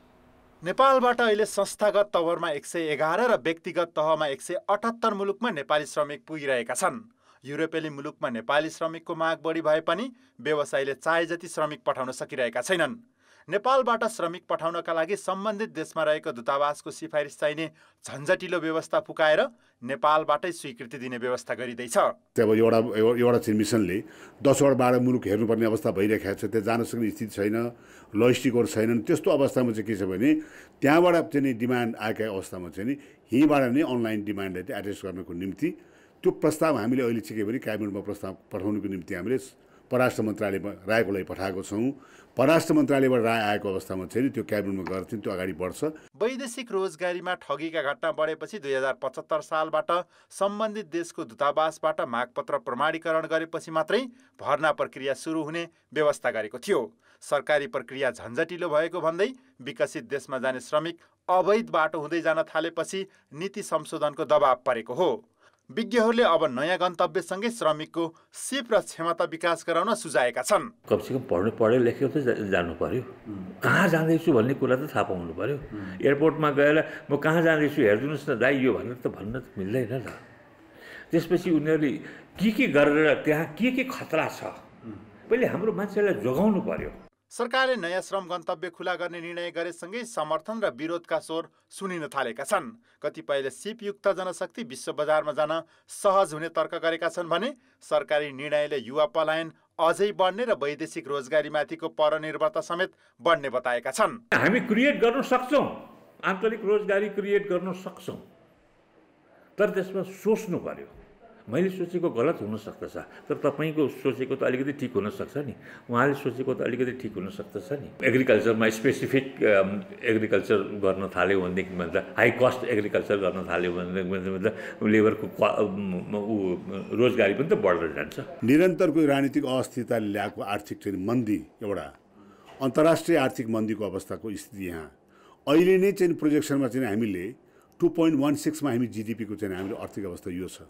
नेपालबाट अहिले संस्थागत तवरमा 111 र व्यक्तिगत तहमा 178 मुलुकमा नेपाली श्रमिक पुगिरहेका छन्। युरोपेली मुलुकमा नेपाली श्रमिकको माग बढी भए पनि व्यवसायीले चाहे जति श्रमिक पठाउन सकिरहेका छैनन्। नेपालबाट श्रमिक पठाउनका लागि सम्बन्धित देशमा रहेको दूतावासको सिफारिस चाहिने झन्झटिलो व्यवस्था पुकाएर नेपालबाटै स्वीकृति दिने व्यवस्था गरिँदैछ। अब एउटा चाहिँ मिसनले 10-12 मुलुक हेर्नुपर्ने अवस्था भइरहेको छ, त्यहाँ जान सक्ने स्थिति छैन, लजिस्टिकहरू छैनन्। त्यस्तो अवस्थामा चाहिँ के छ भने त्यहाँबाट चाहिँ डिमान्ड आएका अवस्थामा चाहिँ यहीँबाट नै अनलाइन डिमान्डलाई चाहिँ एड्रेस गर्नको निम्ति त्यो प्रस्ताव हामीले अहिले चाहिँ के भने क्याबिनेटमा प्रस्ताव पठाउनुको निम्ति हामीले परराष्ट्र मन्त्रालयमा रायको लागि पठाएको छौँ। परराष्ट्र मन्त्रालयबाट राय आएको अवस्थामा चाहिँ त्यो क्याबिनेटमा गएर चाहिँ त्यो अगाडि बढ्छ। वैदेशिक रोजगारीमा ठगीका घटना बढेपछि 2075 सालबाट सम्बन्धित देशको दूतावासबाट मागपत्र प्रमाणीकरण गरेपछि मात्रै भर्ना प्रक्रिया सुरु हुने व्यवस्था गरेको थियो। सरकारी प्रक्रिया झन्झटिलो भएको भन्दै विकसित देशमा जाने श्रमिक अवैध बाटो हुँदै जान थालेपछि नीति संशोधनको दबाव परेको हो। विज्ञहरूले अब नयाँ गन्तव्यसँगै श्रमिकको सिप र क्षमता विकास गराउन सुझाएका छन्। कमसेकम पढ्यो लेखेको त जानु पर्यो, कहाँ जाँदैछु भन्ने कुरा त थाहा पाउनु पर्यो। एयरपोर्टमा गएर म कहाँ जाँदैछु हेरिदिनुहोस् न दाइ यो भनेर त भन्न त मिल्दैन त। त्यसपछि उनीहरूले के गरेर त्यहाँ के खतरा छ पहिले हाम्रो मान्छेलाई जोगाउनु पर्यो। सरकारले नयाँ श्रम गन्तव्य खुला गर्ने निर्णय गरेसँगै समर्थन र विरोधका स्वर सुनिन थालेका छन्। कतिपयले सिपयुक्त जनशक्ति विश्व बजारमा जान सहज हुने तर्क गरेका छन् भने सरकारी निर्णयले युवा पलायन अझै बढ्ने र वैदेशिक रोजगारीमाथिको परनिर्भरता समेत बढ्ने बताएका छन्। हामी क्रिएट गर्न सक्छौँ, आन्तरिक रोजगारी क्रिएट गर्न सक्छौँ, तर त्यसमा सोच्नु पर्यो। मैले सोचेको गलत हुन सक्दछ, तर तपाईँको सोचेको त अलिकति ठिक हुन सक्छ नि, उहाँले सोचेको त अलिकति ठिक हुन सक्दछ नि। एग्रिकल्चरमा स्पेसिफिक एग्रिकल्चर गर्न थाल्यो भनेदेखि मतलब हाई कस्ट एग्रिकल्चर गर्न थाल्यो भनेदेखि मतलब लेबरको रोजगारी पनि त बढेर जान्छ। निरन्तरको राजनीतिक अस्थिरताले ल्याएको आर्थिक चाहिँ मन्दी, एउटा अन्तर्राष्ट्रिय आर्थिक मन्दीको अवस्थाको स्थिति यहाँ अहिले नै चाहिँ प्रोजेक्सनमा चाहिँ हामीले 2.16मा हामी जिडिपीको चाहिँ हाम्रो आर्थिक अवस्था यो छ।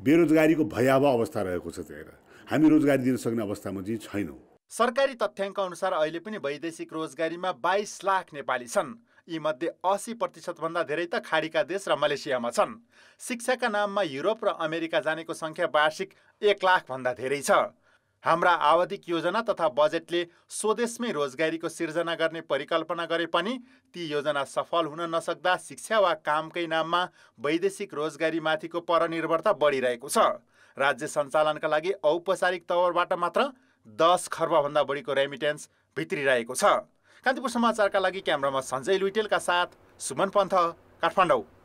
बेरोजगारीको भयावह अवस्था रहेको छ, त्यहाँ हामी रोजगारी दिन सक्ने अवस्थामा चाहिँ छैनौँ। सरकारी तथ्याङ्क अनुसार अहिले पनि वैदेशिक रोजगारीमा 22 लाख नेपाली छन्। यीमध्ये 80% भन्दा धेरै त खाडीका देश र मलेसियामा छन्। शिक्षाका नाममा युरोप र अमेरिका जानेको सङ्ख्या वार्षिक 1 लाख भन्दा धेरै छ। हाम्रा आवधिक योजना तथा बजेटले स्वदेशमै रोजगारीको सिर्जना गर्ने परिकल्पना गरे पनि ती योजना सफल हुन नसक्दा शिक्षा वा कामकै नाममा वैदेशिक रोजगारीमाथिको परनिर्भरता बढिरहेको छ। राज्य सञ्चालनका लागि औपचारिक तवरबाट मात्र 10 खर्बभन्दा बढीको रेमिटेन्स भित्रिरहेको छ। कान्तिपुर समाचारका लागि क्यामेरामा सञ्जय लुइटेलका साथ सुमन पन्थ, काठमाडौँ।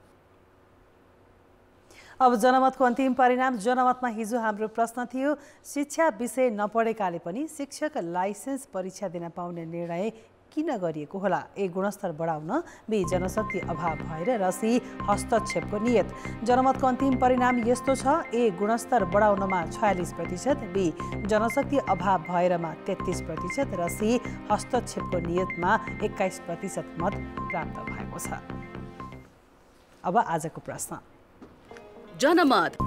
अब जनमतको अन्तिम परिणाम। जनमतमा हिजो हाम्रो प्रश्न थियो, शिक्षा विषय नपढेकाले पनि शिक्षक लाइसेन्स परीक्षा दिन पाउने निर्णय किन गरिएको होला? ए, गुणस्तर बढाउन, बी, जनशक्ति अभाव भएर, र सी, हस्तक्षेपको नियत। जनमतको अन्तिम परिणाम यस्तो छ, ए, गुणस्तर बढाउनमा 46%, बी, जनशक्ति अभाव भएरमा 33% र सी, हस्तक्षेपको नियतमा 21% मत प्राप्त भएको छ। अब आजको प्रश्न। जनमत।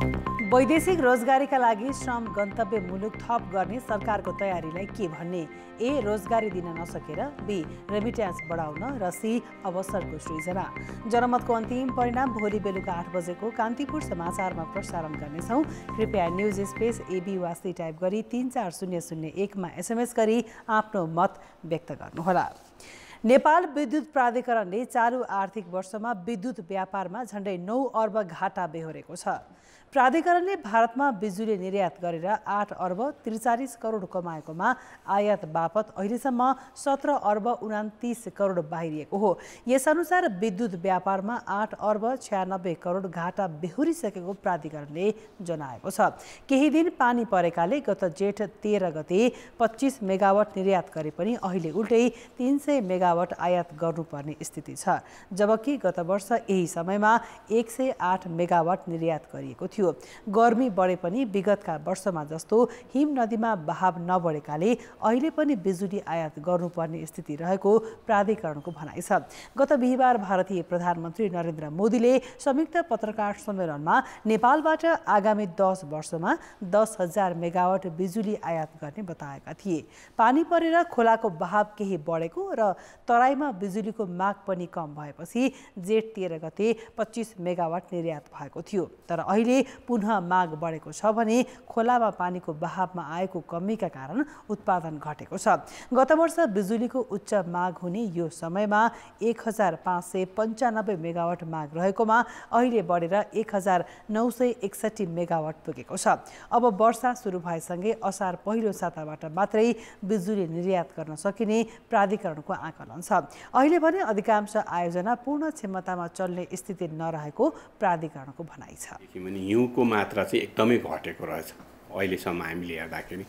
वैदेशिक रोजगारीका लागि श्रम गन्तव्य मुलुक थप गर्ने सरकारको तयारीलाई के भन्ने? ए. रोजगारी दिन नसकेर, बी. रेमिट्यान्स बढाउन र सी. अवसरको सृजना। जनमतको अन्तिम परिणाम भोलि बेलुका 8 बजेको कान्तिपुर समाचारमा प्रसारण गर्नेछौँ। कृपया न्युज स्पेस एबी वासी टाइप गरी 34001मा SMS गरी आफ्नो मत व्यक्त गर्नुहोला। नेपाल विद्युत प्राधिकरणले चालु आर्थिक वर्षमा विद्युत व्यापारमा झण्डै 9 अर्ब घाटा बेहोरेको छ। प्राधिकरणले भारतमा बिजुली निर्यात गरेर 8 अर्ब 43 करोड कमाएकोमा आयात बापत अहिलेसम्म 17 अर्ब 29 करोड बाहिरिएको हो। यसअनुसार विद्युत व्यापारमा 8 अर्ब 96 करोड घाटा बेहोरिसकेको प्राधिकरणले जनाएको छ। केही दिन पानी परेकाले गत जेठ 13 गते 25 मेगावाट निर्यात गरे पनि अहिले उल्टै 300 मेगावाट आयात गर्नुपर्ने स्थिति छ, जबकि गत वर्ष यही समयमा 108 मेगावाट निर्यात गरिएको थियो। गर्मी बढे पनि विगतका वर्षमा जस्तो हिम नदीमा बहाव नबढेकाले अहिले पनि बिजुली आयात गर्नुपर्ने स्थिति रहेको प्राधिकरणको भनाइ छ। गत बिहीबार भारतीय प्रधानमन्त्री नरेन्द्र मोदीले संयुक्त पत्रकार सम्मेलनमा नेपालबाट आगामी 10 वर्षमा 10,000 मेगावाट बिजुली आयात गर्ने बताएका थिए। पानी परेर खोलाको बहाव केही बढेको र तराईमा बिजुलीको माग पनि कम भएपछि जेठ 13 गते 25 मेगावाट निर्यात भएको थियो। तर अहिले पुनः माग बढेको छ भने खोलामा पानीको बहावमा आएको कमीका कारण उत्पादन घटेको छ। गत वर्ष बिजुलीको उच्च माग हुने यो समयमा 1595 मेगावाट माग रहेकोमा अहिले बढेर 1961 मेगावाट पुगेको छ। अब वर्षा सुरु भएसँगै असार पहिलो साताबाट मात्रै बिजुली निर्यात गर्न सकिने प्राधिकरणको आकलन छ। अहिले भने अधिकांश आयोजना पूर्ण क्षमतामा चल्ने स्थिति नरहेको प्राधिकरणको भनाइ छ। हिउँको मात्रा चाहिँ एकदमै घटेको रहेछ अहिलेसम्म हामीले हेर्दाखेरि।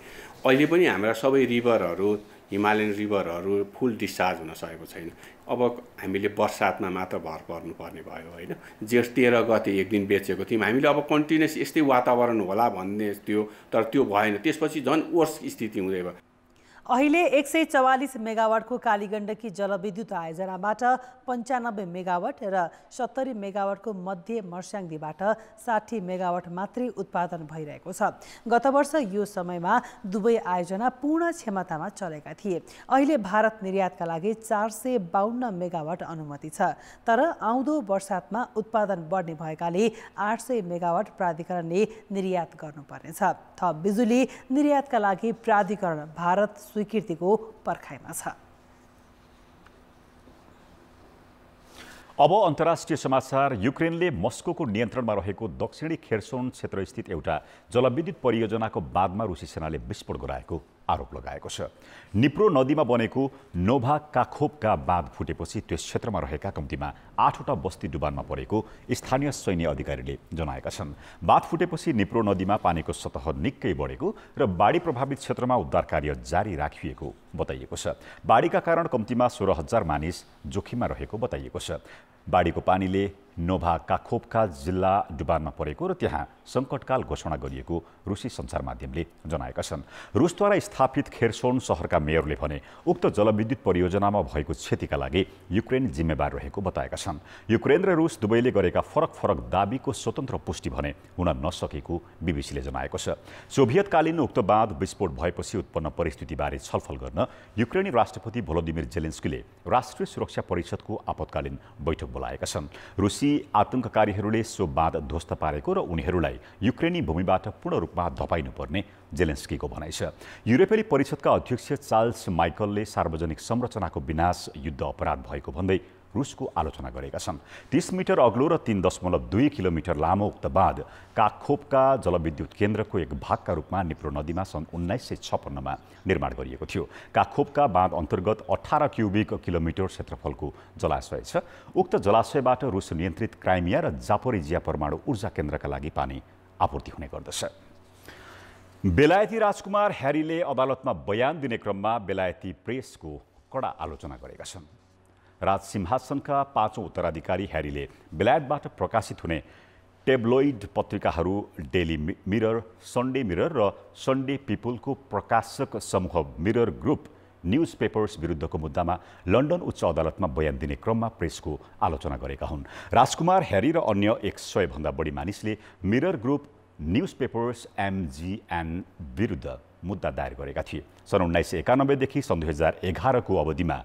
अहिले पनि हाम्रा सबै रिभरहरू, हिमालयन रिभरहरू फुल डिस्चार्ज हुन सकेको छैन। अब हामीले बर्सातमा मात्र भर पर्नुपर्ने भयो होइन। जेठ 13 गते एक दिन बेचेको थियौँ हामीले, अब कन्टिन्युस यस्तै वातावरण होला भन्ने थियो, तर त्यो भएन। त्यसपछि झन् वर्ष स्थिति हुँदै भयो। अहिले 144 मेगावाटको कालीगण्डकी जलविद्युत आयोजनाबाट 95 मेगावाट र 70 मेगावाटको मध्य मर्स्याङदीबाट 60 मेगावाट मात्रै उत्पादन भइरहेको छ। गत वर्ष यो समयमा दुवै आयोजना पूर्ण क्षमतामा चलेका थिए। अहिले भारत निर्यातका लागि 452 मेगावाट अनुमति छ, तर आउँदो वर्षातमा उत्पादन बढ्ने भएकाले 800 मेगावाट प्राधिकरणले निर्यात गर्नुपर्नेछ। थप बिजुली निर्यातका लागि प्राधिकरण भारत स्वीकृतिको पर्खाइमा छ। अब अन्तर्राष्ट्रिय समाचार। युक्रेनले मस्कोको नियन्त्रणमा रहेको दक्षिणी खेर्सोन क्षेत्रस्थित एउटा जलविद्युत परियोजनाको बाँधमा रुसी सेनाले विस्फोट गराएको आरोप लगाएको छ। निप्रो नदीमा बनेको नोभा काखोभका बाँध फुटेपछि त्यस क्षेत्रमा रहेका कम्तीमा 8वटा बस्ती डुबानमा परेको स्थानीय सैन्य अधिकारीले जनाएका छन्। बाँध फुटेपछि निप्रो नदीमा पानीको सतह निकै बढेको र बाढी प्रभावित क्षेत्रमा उद्धार कार्य जारी राखिएको बताइएको छ। बाढीका कारण कम्तीमा 16,000 मानिस जोखिममा रहेको बताइएको छ। बाढीको पानीले नोभा काखोभका जिल्ला डुबानमा परेको र त्यहाँ सङ्कटकाल घोषणा गरिएको रुसी सञ्चार माध्यमले जनाएका छन्। रुसद्वारा स्थापित खेर्सोन शहरका मेयरले भने उक्त जलविद्युत परियोजनामा भएको क्षतिका लागि युक्रेन जिम्मेवार रहेको बताएका छन्। युक्रेन र रुस दुवैले गरेका फरक फरक दाबीको स्वतन्त्र पुष्टि भने हुन नसकेको बीबीसीले जनाएको छ। सोभियतकालीन उक्त बाँध विस्फोट भएपछि उत्पन्न परिस्थितिबारे छलफल गर्न युक्रेनी राष्ट्रपति भोलोदिमिर जेलेन्स्कीले राष्ट्रिय सुरक्षा परिषदको आपतकालीन बैठक बोलाएका छन्। रुसी आतंककारीहरूले सो बाँध ध्वस्त पारेको र उनीहरूलाई युक्रेनी भूमिबाट पूर्ण रूपमा धपाइनुपर्ने जेलेन्स्कीको भनाइ छ। युरोपेली परिषदका अध्यक्ष चार्ल्स माइकलले सार्वजनिक संरचनाको विनाश युद्ध अपराध भएको भन्दै रुसको आलोचना गरेका छन्। 30 मिटर अग्लो र 3.2 किलोमिटर लामो उक्त बाँध काखोभका जलविद्युत केन्द्रको एक भागका रूपमा निप्रो नदीमा सन् 1956मा निर्माण गरिएको थियो। काखोभका बाँध अन्तर्गत 18 क्युबिक किलोमिटर क्षेत्रफलको जलाशय छ। उक्त जलाशयबाट रुस नियन्त्रित क्राइमिया र जापोरिजिया परमाणु ऊर्जा केन्द्रका लागि पानी आपूर्ति हुने गर्दछ। बेलायती राजकुमार ह्यारीले अदालतमा बयान दिने क्रममा बेलायती प्रेसको कडा आलोचना गरेका छन्। राजसिंहासनका 5औं उत्तराधिकारी ह्यारीले बेलायतबाट प्रकाशित हुने टेब्लोइड पत्रिकाहरू डेली मिरर, सन्डे मिरर र सन्डे पिपुलको प्रकाशक समूह मिरर ग्रुप न्यूज पेपर्स विरुद्धको मुद्दामा लन्डन उच्च अदालतमा बयान दिने क्रममा प्रेसको आलोचना गरेका हुन्। राजकुमार ह्यारी र अन्य 100 भन्दा बढी मानिसले मिरर ग्रुप न्युजपेपर्स MGN विरुद्ध मुद्दा दायर गरेका थिए। सन् 1991 देखि सन् 2011 को अवधिमा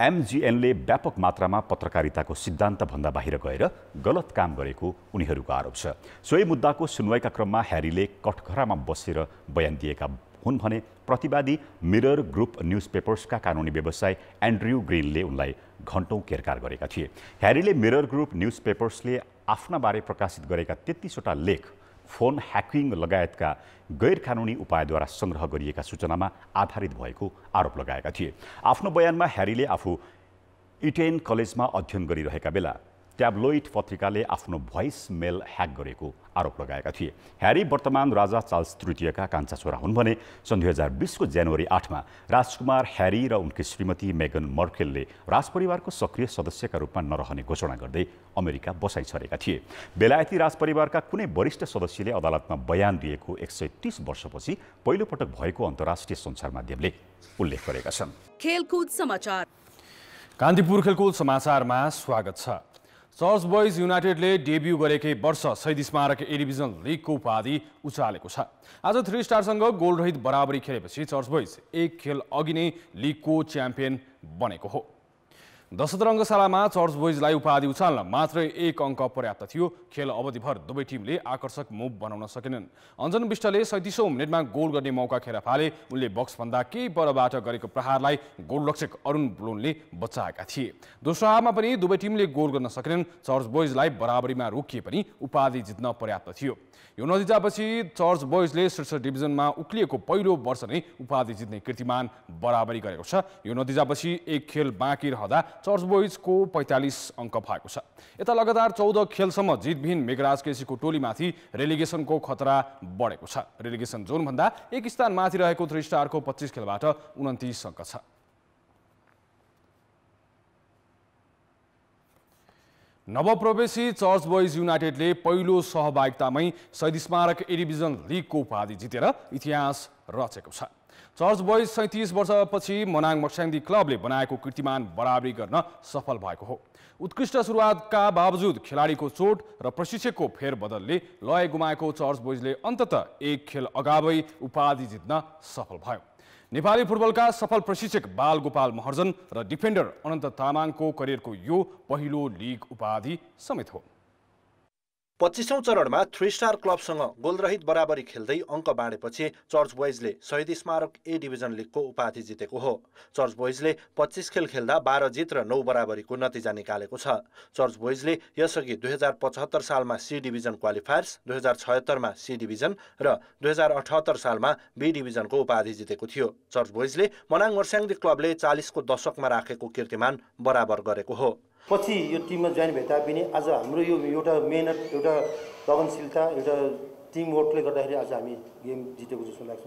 MGNले व्यापक मात्रामा पत्रकारिताको सिद्धान्तभन्दा बाहिर गएर गलत काम गरेको उनीहरूको आरोप छ। सोही मुद्दाको सुनवाईका क्रममा ह्यारीले कठघरामा बसेर बयान दिएका हुन् भने प्रतिवादी मिरर ग्रुप न्युजपेपर्सका कानुनी व्यवसायी एन्ड्रयू ग्रिनले उनलाई घण्टौं केरकार गरेका थिए। ह्यारीले मिरर ग्रुप न्युजपेपर्सले आफ्नाबारे प्रकाशित गरेका 33वटा लेख फोन ह्याकिङ लगायतका गैर-कानुनी उपायद्वारा संग्रह गरिएका सूचनामा आधारित भएको आरोप लगाएका थिए। आफ्नो बयानमा ह्यारीले आफू इटेन कलेजमा अध्ययन गरिरहेका बेला ट्याब्लोइड पत्रिकाले आफ्नो भोइस मेल ह्याक गरेको आरोप लगाएका थिए। ह्यारी वर्तमान राजा चार्ल्स तृतीयका कान्छा छोरा हुन् भने सन् 2020 को जनवरी 8 मा राजकुमार ह्यारी र उनकी श्रीमती मेगन मर्केलले राजपरिवारको सक्रिय सदस्यका रूपमा नरहने घोषणा गर्दै अमेरिका बसाइ छरेका थिए। बेलायती राजपरिवारका कुनै वरिष्ठ सदस्यले अदालतमा बयान दिएको 130 वर्षपछि पहिलो पटक भएको अन्तर्राष्ट्रिय सञ्चार माध्यमले उल्लेख गरेका छन्। खेलकुद समाचार। कान्तिपुर खेलकुद समाचारमा स्वागत छ। चर्च बोइज युनाइटेडले डेब्यू गरेकै वर्ष शहीद स्मारक ए डिभिजन लिगको उपाधि उचालेको छ। आज 3 स्टारसँग गोलरहित बराबरी खेलेपछि चर्च बोइज एक खेल अघि नै लिगको च्याम्पियन बनेको हो। 10 रङ्गशालामा चर्च बोइजलाई उपाधि उचाल्न मात्र 1 अङ्क पर्याप्त थियो। खेल अवधिभर दुवै टिमले आकर्षक मुभ बनाउन सकेनन्। अञ्जन विष्टले 37औं मिनेटमा गोल गर्ने मौका खेर फाले। उनले बक्सभन्दा केही परबाट गरेको प्रहारलाई गोलरक्षक अरुण ब्लोनले बचाएका थिए। दोस्रो हाफमा पनि दुवै टिमले गोल गर्न सकेनन्। चर्च बोइजलाई बराबरीमा रोकिए पनि उपाधि जित्न पर्याप्त थियो। यो नतिजापछि चर्च बोइजले शीर्ष डिभिजनमा उक्लिएको पहिलो वर्ष नै उपाधि जित्ने कीर्तिमान बराबरी गरेको छ। यो नतिजापछि एक खेल बाँकी रहँदा चर्च बोइजको 45 अङ्क भएको छ। यता लगातार 14 खेलसम्म जितविहीन मेघराज केसीको टोलीमाथि रेलिगेसनको खतरा बढेको छ। रेलिगेसन जोनभन्दा एक स्थान माथि रहेको 3 स्टारको 25 खेलबाट 29 अङ्क छ। नवप्रवेशी चर्च बोइज युनाइटेडले पहिलो सहभागितामै शहीद स्मारक ए डिभिजन लिगको उपाधि जितेर इतिहास रचेको छ। चर्च बोइज 37 वर्षपछि मनाङ मर्स्याङ्दी क्लबले बनाएको कीर्तिमान बराबरी गर्न सफल भएको हो। उत्कृष्ट सुरुवातका बावजुद खेलाडीको चोट र प्रशिक्षकको फेरबदलले लय गुमाएको चर्च बोइजले अन्ततः एक खेल अगावै उपाधि जित्न सफल भयो। नेपाली फुटबलका सफल प्रशिक्षक बाल गोपाल महर्जन र डिफेन्डर अनन्त तामाङको करियरको यो पहिलो लिग उपाधि समेत हो। 25औं चरणमा 3 स्टार क्लबसँग गोलरहित बराबरी खेल्दै अङ्क बाँडेपछि चर्च बोइजले शहीद स्मारक ए डिभिजन लिगको उपाधि जितेको हो। चर्च बोइजले 25 खेल खेल्दा 12 जित र 9 बराबरीको नतिजा निकालेको छ। चर्च बोइजले यसअघि 2075 सालमा सी डिभिजन क्वालिफायर्स, 2076 मा सी डिभिजन र 2078 सालमा बी डिभिजनको उपाधि जितेको थियो। चर्च बोइजले मनाङ मर्स्याङ्दी क्लबले 40 को दशकमा राखेको कीर्तिमान बराबर गरेको हो। पछि यो टिममा जोइन भए तापनि आज हाम्रो यो एउटा मेहनत, एउटा लगनशीलता, एउटा टिम वर्कले गर्दाखेरि आज हामी गेम जितेको जस्तो लाग्छ।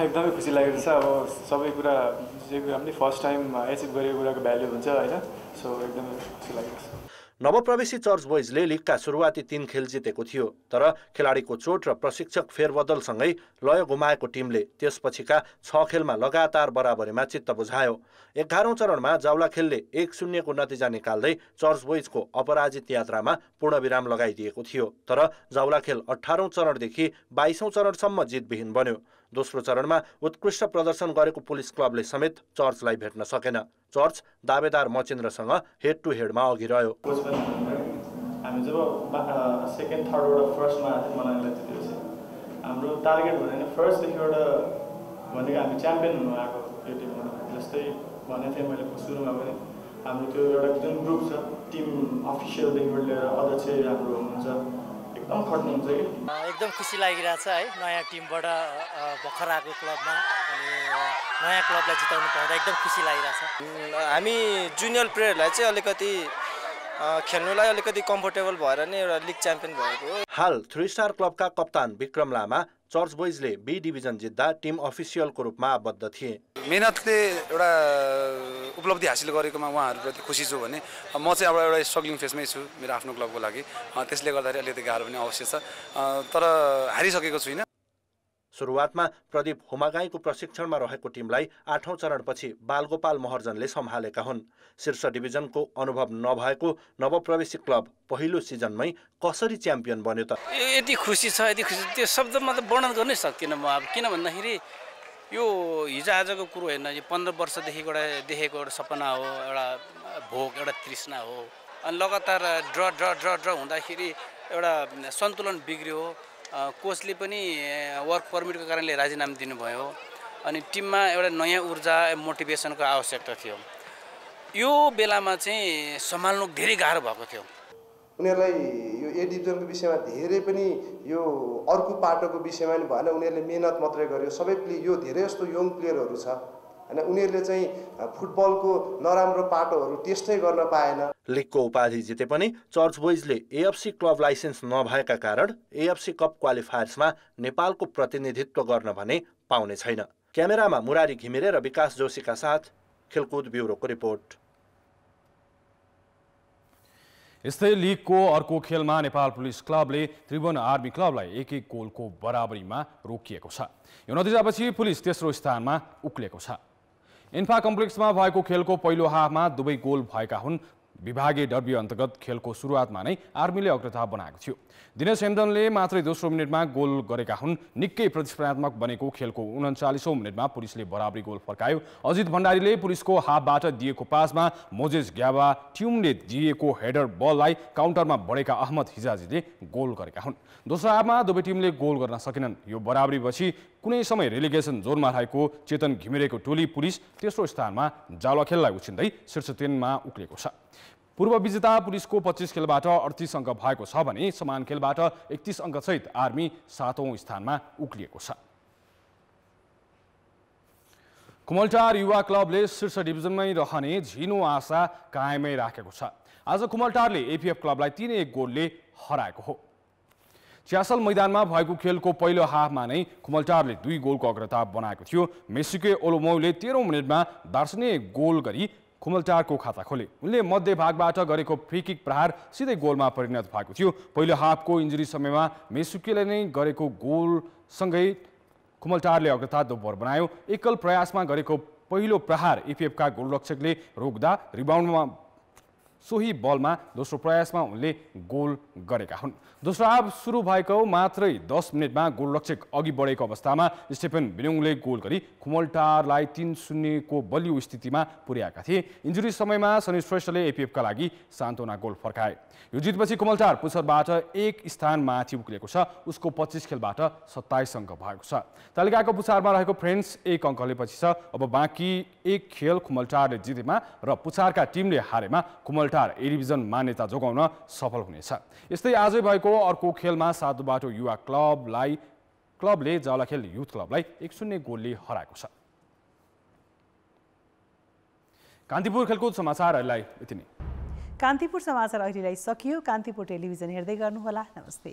एकदमै खुसी लागेको छ। अब सबै कुरा जे हामीले फर्स्ट टाइम एचिभ गरेको कुराको भ्याल्यु हुन्छ हैन, सो एकदमै खुसी लागेको छ। नवप्रवेशी चर्च बोइजले लिगका सुरुवाती 3 खेल जितेको थियो, तर खेलाडीको चोट र प्रशिक्षक फेरबदलसँगै लय गुमाएको टिमले त्यसपछिका 6 खेलमा लगातार बराबरीमा चित्त बुझायो। 11औं चरणमा जाउलाखेलले 1-0 को नतिजा निकाल्दै चर्च बोइजको अपराजित यात्रामा पूर्णविराम लगाइदिएको थियो, तर जाउलाखेल 18औं चरणदेखि 22औं चरणसम्म जितविहीन बन्यो। दोस्रो चरणमा उत्कृष्ट प्रदर्शन गरेको पुलिस क्लबले समेत चर्चलाई भेट्न सकेन। चर्च दावेदार मचिन्द्रसँग हेड टु हेडमा अघि रह्यो। हामी जब सेकेन्ड थर्डबाट फर्स्टमा मनाङलाई जितेपछि हाम्रो टार्गेट भनेको फर्स्टदेखिबाट भनेको हामी च्याम्पियन हुनु आएको यो टिममा। जस्तै भनेको थिएँ मैले सुरुमा पनि हाम्रो त्यो एउटा जुन ग्रुप छ, टिम अफिसियलदेखिबाट लिएर अध्यक्ष हाम्रो हुनुहुन्छ, एकदम खट्नुहुन्छ कि। एकदम खुसी लागिरहेछ है, नयाँ टिमबाट भर्खर आएको क्लबमा अनि नयाँ क्लबलाई जिताउनु पाउँदा एकदम खुसी लागिरहेछ। हामी जुनियर प्लेयरलाई चाहिँ अलिकति खेल्नुलाई अलिकति कम्फर्टेबल भएर नै एउटा लिग च्याम्पियन भएको हो। हाल 3 स्टार क्लबका कप्तान विक्रम लामा चर्च बोइजले बी डिभिजन जित्दा टिम अफिसियलको रूपमा आबद्ध थिए। मेहनतले एउटा उपलब्धि हासिल गरेकोमा उहाँहरूप्रति खुसी छु भने म चाहिँ अब एउटा स्ट्रगलिङ फेसमै छु मेरो आफ्नो क्लबको लागि। त्यसले गर्दाखेरि अलिकति गाह्रो पनि अवश्य छ, तर हारिसकेको छुइनँ। सुरुवातमा प्रदीप हुमागाईको प्रशिक्षणमा रहेको टिमलाई 8औं चरणपछि बालगोपाल महर्जनले सम्हालेका हुन्। शीर्ष डिभिजनको अनुभव नभएको नवप्रवेशी क्लब पहिलो सिजनमै कसरी च्याम्पियन बन्यो त? यति खुसी छ, यति खुसी त्यो शब्दमा त वर्णन गर्नै सक्दिनँ म। अब किन भन्दाखेरि यो हिजो आजको कुरो होइन, यो 15 वर्षदेखिको एउटा देखेको एउटा सपना हो, एउटा भोग, एउटा तृष्णा हो। अनि लगातार ड्र हुँदाखेरि एउटा सन्तुलन बिग्रियो। कोचले पनि वर्क पर्मिटको कारणले राजीनामा दिनुभयो। अनि टिममा एउटा नयाँ ऊर्जा मोटिभेसनको आवश्यकता थियो। यो बेलामा चाहिँ सम्हाल्नु धेरै गाह्रो भएको थियो। उनीहरूलाई यो ए डिभिजनको विषयमा धेरै पनि यो अर्को पाटोको विषयमा नि भएन, उनीहरूले मेहनत मात्रै गर्यो। सबै यो धेरै जस्तो यङ प्लेयरहरू छ हैन, उनीहरूले चाहिँ फुटबलको नराम्रो पाटोहरू टेस्टै गर्न पाएन। लिगको उपाधि जिते पनि चर्च बोइजले एएफसी क्लब लाइसेन्स नभएका कारण एएफसी कप क्वालिफायर्समा नेपालको प्रतिनिधित्व गर्न भने पाउने छैन। क्यामेरामा मुरारी घिमिरे र विकास जोशीका साथ खेलकुद ब्युरोको रिपोर्ट। यस्तै लिगको अर्को खेलमा नेपाल पुलिस क्लबले त्रिभुवन आर्मी क्लबलाई 1-1 गोलको बराबरीमा रोकिएको छ। यो नतिजापछि पुलिस तेस्रो स्थानमा उक्लेको छ। इन्फा कम्प्लेक्समा भएको खेलको पहिलो हाफमा दुवै गोल भएका हुन्। विभागीय डर्बी अन्तर्गत खेलको सुरुवातमा नै आर्मीले अग्रता बनाएको थियो। दिनेश हेम्दनले मात्रै दोस्रो मिनेटमा गोल गरेका हुन्। निकै प्रतिस्पर्धात्मक बनेको खेलको 39औं मिनेटमा पुलिसले बराबरी गोल फर्कायो। अजित भण्डारीले पुलिसको हाफबाट दिएको पासमा मोजेस ग्याबा ट्युमले दिएको हेडर बललाई काउन्टरमा बढेका अहमद हिजाजीले गोल गरेका हुन्। दोस्रो हाफमा दुवै टिमले गोल गर्न सकेनन्। यो बराबरीपछि कुनै समय रेलिगेसन जोनमा रहेको चेतन घिमिरेको टोली पुलिस तेस्रो स्थानमा जावलाखेललाई उछिन्दै शीर्ष 3 मा उक्लेको छ। पूर्व विजेता पुलिसको 25 खेलबाट 38 अङ्क भएको छ भने समान खेलबाट 31 अङ्कसहित आर्मी 7औं स्थानमा उक्लिएको छ। कुमलटार युवा क्लबले शीर्ष डिभिजनमै रहने झिनो आशा कायमै राखेको छ। आज कुमलटारले एपीएफ क्लबलाई 3-1 गोलले हराएको हो। च्यासल मैदानमा भएको खेलको पहिलो हाफमा नै कुमलटारले 2 गोलको अग्रता बनाएको थियो। मेसिके ओलोमौले 13औं मिनेटमा दार्शनिक गोल गरी कुमलटारको खाता खोले। उनले मध्य भागबाट गरेको फ्री किक प्रहार सिधै गोलमा परिणत भएको थियो। पहिलो हाफको इन्जुरी समयमा मेसुकेले नै गरेको गोलसँगै कुमलटारले अग्रता दोब्बर बनायो। एकल प्रयासमा गरेको पहिलो प्रहार एपीएफका गोलरक्षकले रोक्दा रिबाउन्डमा सोही बलमा दोस्रो प्रयासमा उनले गोल गरेका हुन्। दोस्रो हाफ सुरु भएको मात्रै 10 मिनेटमा गोलरक्षक अघि बढेको अवस्थामा स्टेफन बिनुङले गोल गरी कुमलटारलाई 3-0 को बलियो स्थितिमा पुर्याएका थिए। इन्जुरी समयमा सनी श्रेष्ठले एपीएफका लागि सान्त्वना गोल फर्काए। यो जितपछि कुमलटार पुछरबाट 1 स्थान माथि उक्लिएको छ। उसको 25 खेलबाट 27 अङ्क भएको छ। तालिकाको पुछारमा रहेको फ्रेन्ड्स 1 अङ्कले पछि छ। अब बाँकी 1 खेल कुमलटारले जितेमा र पुछारका टिमले हारेमा कुमलटार ए डिभिजन मान्यता जोगाउन सफल हुनेछ। यस्तै आजै भएको अर्को खेलमा साधुबाटो युवा क्लबले जावलाखेल युथ क्लबलाई 1-0 गोलले हराएको छ। कान्तिपुर खेलकुद समाचारहरूलाई यति नै। कान्तिपुर समाचार अहिलेलाई सकियो। कान्तिपुर टेलिभिजन हेर्दै गर्नुहोला। नमस्ते।